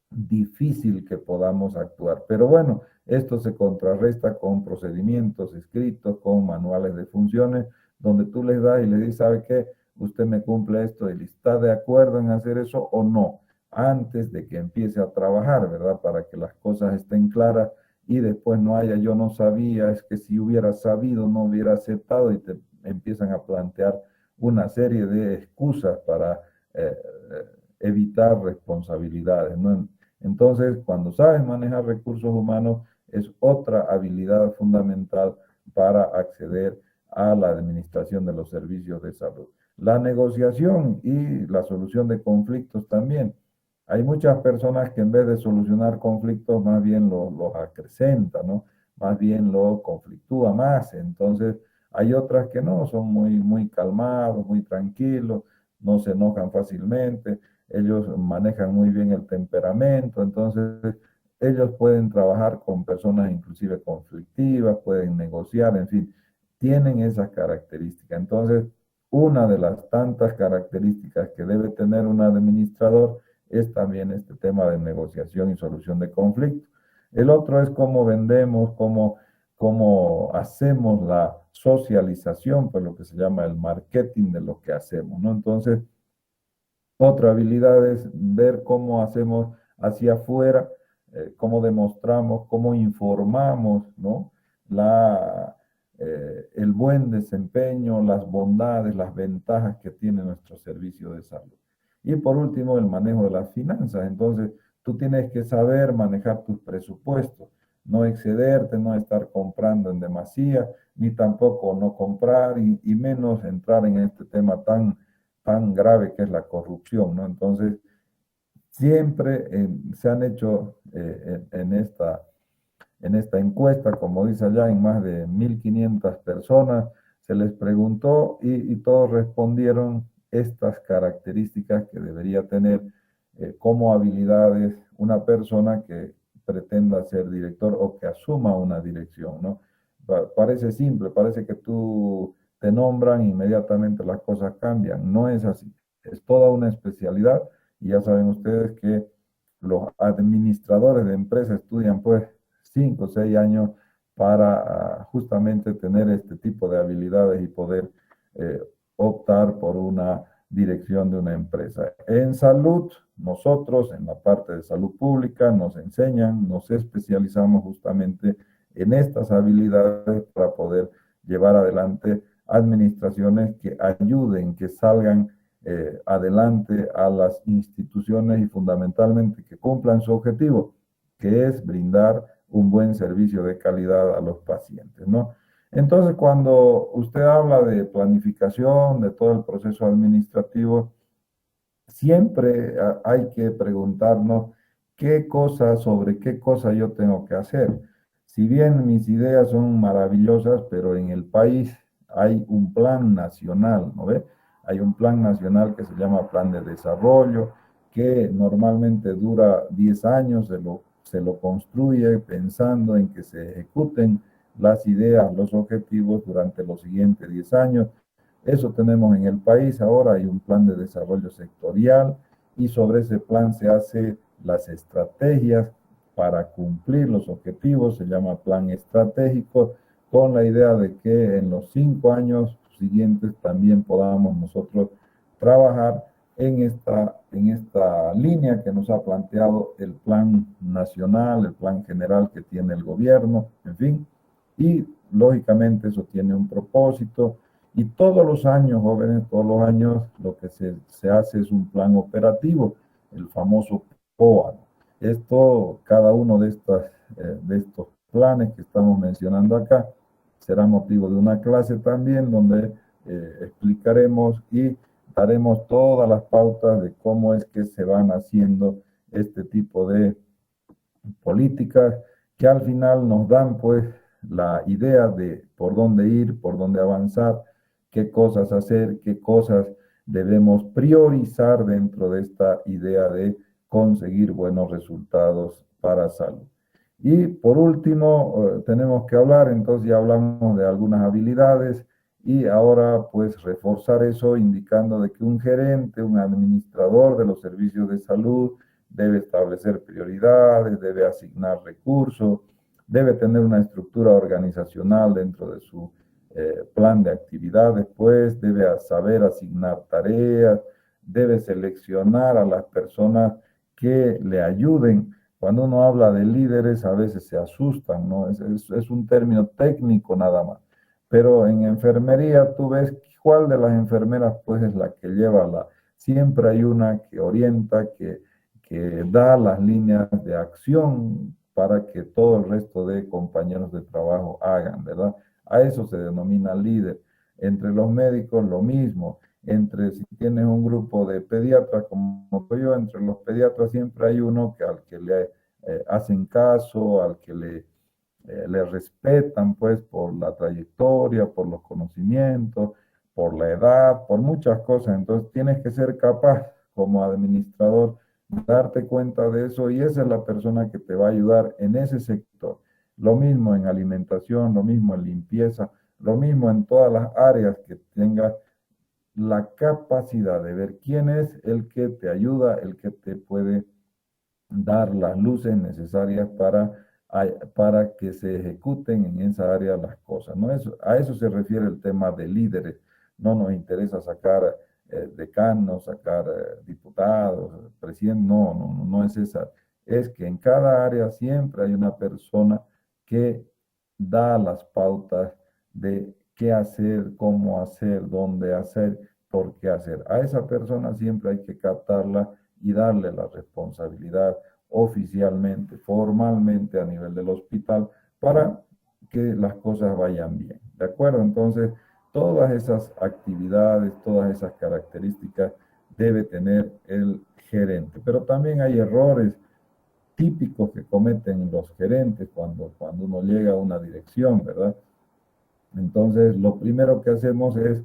difícil que podamos actuar. Pero bueno, esto se contrarresta con procedimientos escritos, con manuales de funciones, donde tú les das y le dices, ¿sabe qué? Usted me cumple esto y está de acuerdo en hacer eso o no, antes de que empiece a trabajar, ¿verdad? Para que las cosas estén claras y después no haya, yo no sabía, es que si hubiera sabido no hubiera aceptado y te empiezan a plantear una serie de excusas para evitar responsabilidades, ¿no? Entonces, cuando sabes manejar recursos humanos, es otra habilidad fundamental para acceder a la administración de los servicios de salud. La negociación y la solución de conflictos también. Hay muchas personas que en vez de solucionar conflictos, más bien los acrecentan, ¿no? Más bien lo conflictúa más. Entonces, hay otras que no, son muy calmados, muy tranquilos, no se enojan fácilmente, ellos manejan muy bien el temperamento, entonces ellos pueden trabajar con personas inclusive conflictivas, pueden negociar, en fin, tienen esas características. Entonces, una de las tantas características que debe tener un administrador es también este tema de negociación y solución de conflictos. El otro es cómo vendemos, cómo hacemos la socialización, pues lo que se llama el marketing de lo que hacemos, ¿no? Entonces, otra habilidad es ver cómo hacemos hacia afuera, cómo demostramos, cómo informamos, ¿no? El buen desempeño, las bondades, las ventajas que tiene nuestro servicio de salud. Y por último, el manejo de las finanzas. Entonces, tú tienes que saber manejar tus presupuestos, no excederte, no estar comprando en demasía, ni tampoco no comprar y menos entrar en este tema tan grave que es la corrupción, ¿no? Entonces, siempre se han hecho en esta encuesta, como dice allá, en más de 1.500 personas, se les preguntó y todos respondieron estas características que debería tener como habilidades una persona que pretenda ser director o que asuma una dirección, ¿no? Parece simple, parece que tú te nombran e inmediatamente las cosas cambian. No es así. Es toda una especialidad y ya saben ustedes que los administradores de empresas estudian pues 5 o 6 años para justamente tener este tipo de habilidades y poder eh, optar por una dirección de una empresa. En salud, nosotros en la parte de salud pública nos enseñan, nos especializamos justamente en estas habilidades para poder llevar adelante administraciones que ayuden, que salgan adelante a las instituciones y fundamentalmente que cumplan su objetivo, que es brindar un buen servicio de calidad a los pacientes, ¿no? Entonces, cuando usted habla de planificación, de todo el proceso administrativo, siempre hay que preguntarnos qué cosa, sobre qué cosa yo tengo que hacer. Si bien mis ideas son maravillosas, pero en el país hay un plan nacional, ¿no ve? Hay un plan nacional que se llama Plan de Desarrollo, que normalmente dura 10 años, se lo construye pensando en que se ejecuten las ideas, los objetivos durante los siguientes 10 años. Eso tenemos en el país. Ahora hay un plan de desarrollo sectorial y sobre ese plan se hacen las estrategias para cumplir los objetivos. Se llama plan estratégico con la idea de que en los 5 años siguientes también podamos nosotros trabajar en esta línea que nos ha planteado el plan nacional, el plan general que tiene el gobierno, en fin. Y lógicamente eso tiene un propósito y todos los años, jóvenes, todos los años lo que se hace es un plan operativo, el famoso POA. Esto, cada uno de estos planes que estamos mencionando acá, será motivo de una clase también donde explicaremos y daremos todas las pautas de cómo es que se van haciendo este tipo de políticas que al final nos dan pues la idea de por dónde ir, por dónde avanzar, qué cosas hacer, qué cosas debemos priorizar dentro de esta idea de conseguir buenos resultados para salud. Y por último, tenemos que hablar, entonces ya hablamos de algunas habilidades y ahora pues reforzar eso indicando de que un gerente, un administrador de los servicios de salud, debe establecer prioridades, debe asignar recursos, debe tener una estructura organizacional dentro de su plan de actividades, pues debe saber asignar tareas, debe seleccionar a las personas que le ayuden. Cuando uno habla de líderes, a veces se asustan, ¿no? Es un término técnico nada más. Pero en enfermería, tú ves cuál de las enfermeras, pues, es la que lleva la. Siempre hay una que orienta, que da las líneas de acción para que todo el resto de compañeros de trabajo hagan, ¿verdad? A eso se denomina líder. Entre los médicos, lo mismo. Entre si tienes un grupo de pediatras como yo, entre los pediatras siempre hay uno que al que le hacen caso, al que le respetan pues por la trayectoria, por los conocimientos, por la edad, por muchas cosas. Entonces tienes que ser capaz como administrador de darte cuenta de eso y esa es la persona que te va a ayudar en ese sector. Lo mismo en alimentación, lo mismo en limpieza, lo mismo en todas las áreas que tengas la capacidad de ver quién es el que te ayuda, el que te puede dar las luces necesarias para que se ejecuten en esa área las cosas. ¿No? A eso se refiere el tema de líderes. No nos interesa sacar decanos, sacar diputados, presidentes, no es esa. Es que en cada área siempre hay una persona que da las pautas de qué hacer, cómo hacer, dónde hacer, por qué hacer. A esa persona siempre hay que captarla y darle la responsabilidad oficialmente, formalmente a nivel del hospital para que las cosas vayan bien. ¿De acuerdo? Entonces, todas esas actividades, todas esas características debe tener el gerente. Pero también hay errores típicos que cometen los gerentes cuando uno llega a una dirección, ¿verdad? Entonces, lo primero que hacemos es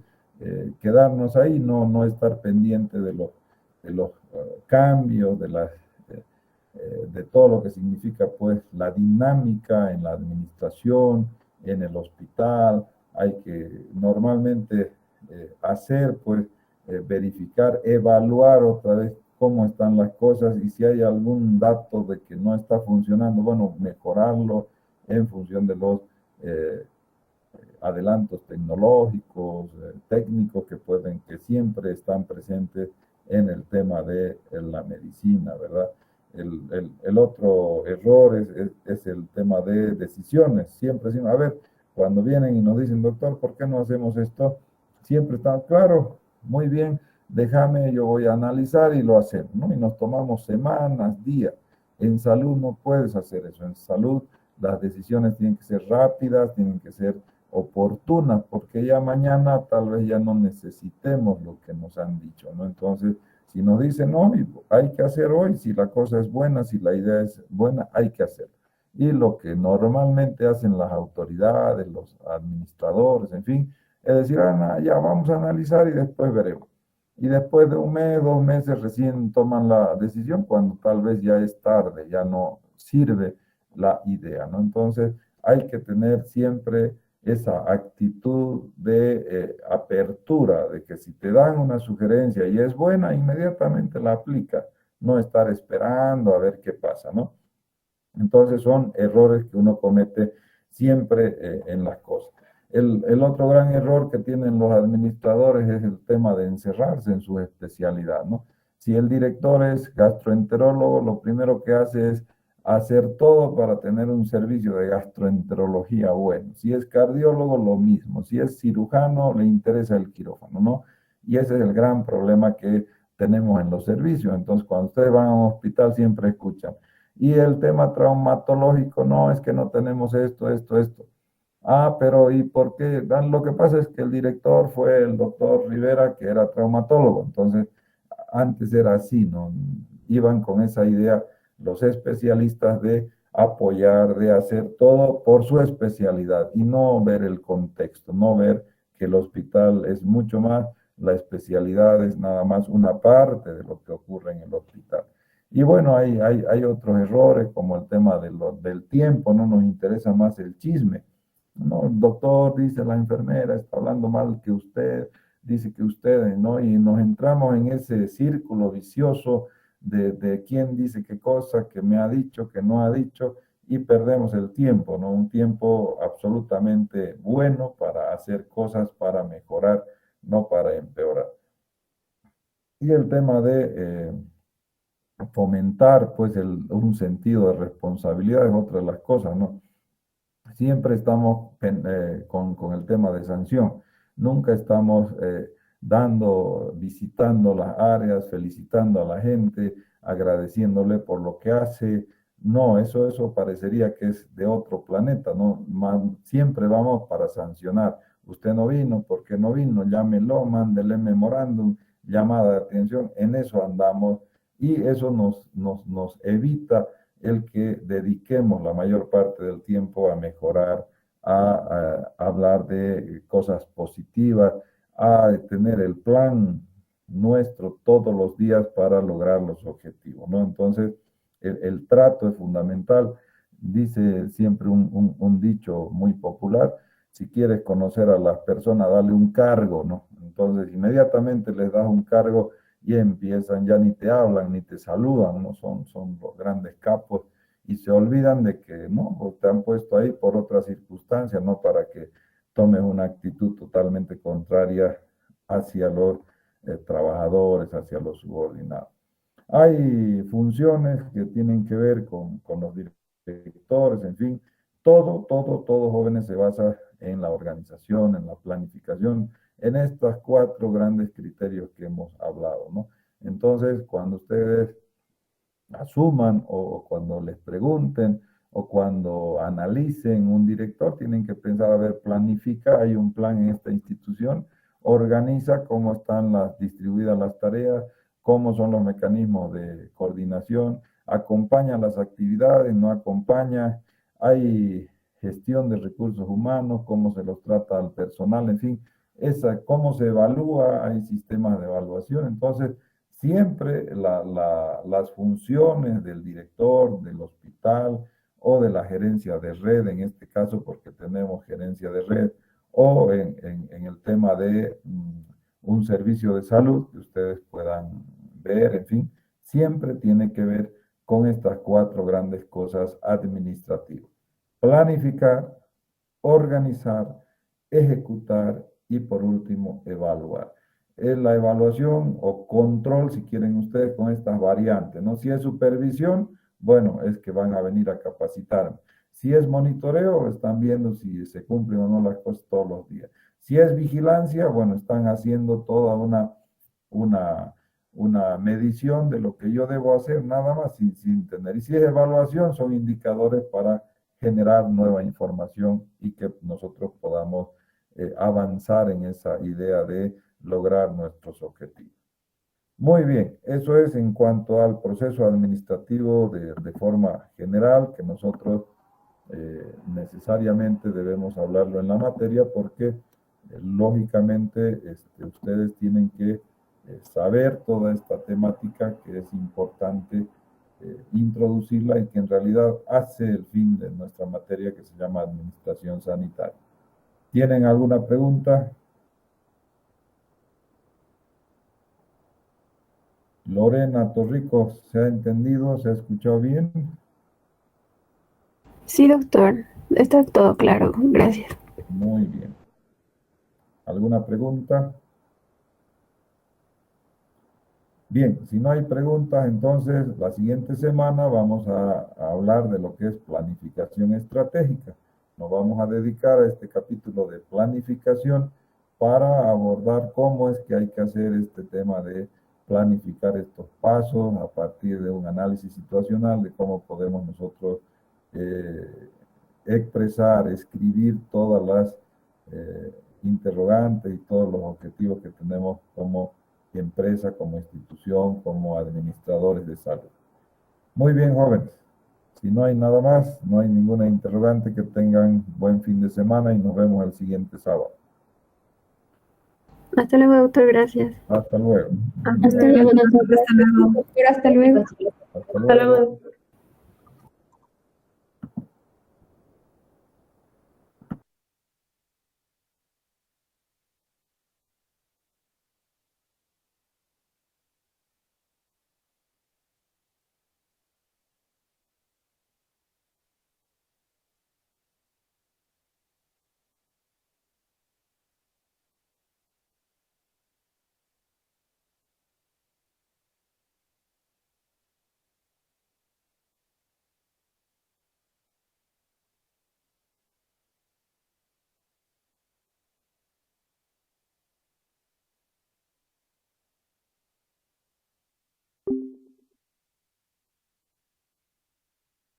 quedarnos ahí, no estar pendiente de los cambios, de todo lo que significa pues la dinámica en la administración, en el hospital. Hay que normalmente hacer pues verificar, evaluar otra vez cómo están las cosas y si hay algún dato de que no está funcionando, bueno, mejorarlo en función de los eh, adelantos tecnológicos, técnicos que siempre están presentes en el tema de la medicina, ¿verdad? El otro error es el tema de decisiones. Siempre decimos, a ver, cuando vienen y nos dicen, doctor, ¿por qué no hacemos esto? Siempre está claro, muy bien, déjame, yo voy a analizar y lo hacemos, ¿no? Y nos tomamos semanas, días. En salud no puedes hacer eso. En salud las decisiones tienen que ser rápidas, tienen que ser oportunas, porque ya mañana tal vez ya no necesitemos lo que nos han dicho, ¿no? Entonces, si nos dicen, no, hay que hacer hoy, si la cosa es buena, si la idea es buena, hay que hacer. Y lo que normalmente hacen las autoridades, los administradores, en fin, es decir, ya vamos a analizar y después veremos. Y después de un mes, 2 meses recién toman la decisión cuando tal vez ya es tarde, ya no sirve la idea, ¿no? Entonces hay que tener siempre esa actitud de apertura, de que si te dan una sugerencia y es buena, inmediatamente la aplica, no estar esperando a ver qué pasa, ¿no? Entonces son errores que uno comete siempre en las cosas. El otro gran error que tienen los administradores es el tema de encerrarse en su especialidad, ¿no? Si el director es gastroenterólogo, lo primero que hace es hacer todo para tener un servicio de gastroenterología bueno. Si es cardiólogo, lo mismo. Si es cirujano, le interesa el quirófano, ¿no? Y ese es el gran problema que tenemos en los servicios. Entonces, cuando ustedes van a un hospital, siempre escuchan. Y el tema traumatológico, no, es que no tenemos esto. Ah, pero ¿y por qué? Lo que pasa es que el director fue el doctor Rivera, que era traumatólogo. Entonces, antes era así, ¿no? Iban con esa idea los especialistas de apoyar, de hacer todo por su especialidad y no ver el contexto, no ver que el hospital es mucho más, la especialidad es nada más una parte de lo que ocurre en el hospital. Y bueno, hay otros errores como el tema del tiempo, no nos interesa más el chisme. No, el doctor dice, la enfermera está hablando mal que usted, dice que ustedes, ¿no? Y nos entramos en ese círculo vicioso de quién dice qué cosa, que me ha dicho, que no ha dicho, y perdemos el tiempo, ¿no? Un tiempo absolutamente bueno para hacer cosas para mejorar, no para empeorar. Y el tema de fomentar, pues, un sentido de responsabilidad es otra de las cosas, ¿no? Siempre estamos con el tema de sanción. Nunca estamos visitando las áreas, felicitando a la gente, agradeciéndole por lo que hace. No, eso parecería que es de otro planeta, ¿no? Siempre vamos para sancionar. Usted no vino, ¿por qué no vino? Llámelo, mándele memorándum, llamada de atención. En eso andamos y eso nos evita el que dediquemos la mayor parte del tiempo a mejorar, a hablar de cosas positivas, a tener el plan nuestro todos los días para lograr los objetivos, ¿no? Entonces, el trato es fundamental. Dice siempre un dicho muy popular: si quieres conocer a las personas, dale un cargo, ¿no? Entonces, inmediatamente les das un cargo y empiezan, ya ni te hablan, ni te saludan, ¿no? Son los grandes capos y se olvidan de que, ¿no? O te han puesto ahí por otras circunstancias, no para que tomes una actitud totalmente contraria hacia los trabajadores, hacia los subordinados. Hay funciones que tienen que ver con los directores, en fin, todo, jóvenes, se basa en la organización, en la planificación, en estos cuatro grandes criterios que hemos hablado, ¿no? Entonces, cuando ustedes asuman o cuando les pregunten o cuando analicen un director, tienen que pensar, a ver, planifica, hay un plan en esta institución, organiza cómo están distribuidas las tareas, cómo son los mecanismos de coordinación, acompaña las actividades, no acompaña, hay gestión de recursos humanos, cómo se los trata al personal, en fin, cómo se evalúa, hay sistemas de evaluación. Entonces, siempre las funciones del director del hospital o de la gerencia de red, en este caso porque tenemos gerencia de red, o en el tema de un servicio de salud que ustedes puedan ver, en fin, siempre tiene que ver con estas cuatro grandes cosas administrativas: planificar, organizar, ejecutar y por último evaluar. Es la evaluación o control, si quieren ustedes, con estas variantes, ¿no? Si es supervisión, bueno, es que van a venir a capacitarme. Si es monitoreo, están viendo si se cumplen o no las cosas todos los días. Si es vigilancia, bueno, están haciendo toda una, una medición de lo que yo debo hacer, nada más, sin tener. Y si es evaluación, son indicadores para generar nueva información y que nosotros podamos avanzar en esa idea de lograr nuestros objetivos. Muy bien, eso es en cuanto al proceso administrativo de forma general, que nosotros necesariamente debemos hablarlo en la materia porque lógicamente ustedes tienen que saber toda esta temática que es importante introducirla y que en realidad hace el fin de nuestra materia, que se llama administración sanitaria. ¿Tienen alguna pregunta? Lorena Torrico, ¿se ha entendido? ¿Se ha escuchado bien? Sí, doctor, está todo claro, gracias. Muy bien. ¿Alguna pregunta? Bien, si no hay preguntas, entonces la siguiente semana vamos a hablar de lo que es planificación estratégica. Nos vamos a dedicar a este capítulo de planificación para abordar cómo es que hay que hacer este tema de planificar estos pasos a partir de un análisis situacional de cómo podemos nosotros expresar, escribir todas las interrogantes y todos los objetivos que tenemos como empresa, como institución, como administradores de salud. Muy bien, jóvenes. Si no hay nada más, no hay ninguna interrogante, que tengan buen fin de semana y nos vemos el siguiente sábado. Hasta luego, doctor, gracias. Hasta luego. Hasta luego, doctor, hasta luego. Hasta luego. Hasta luego.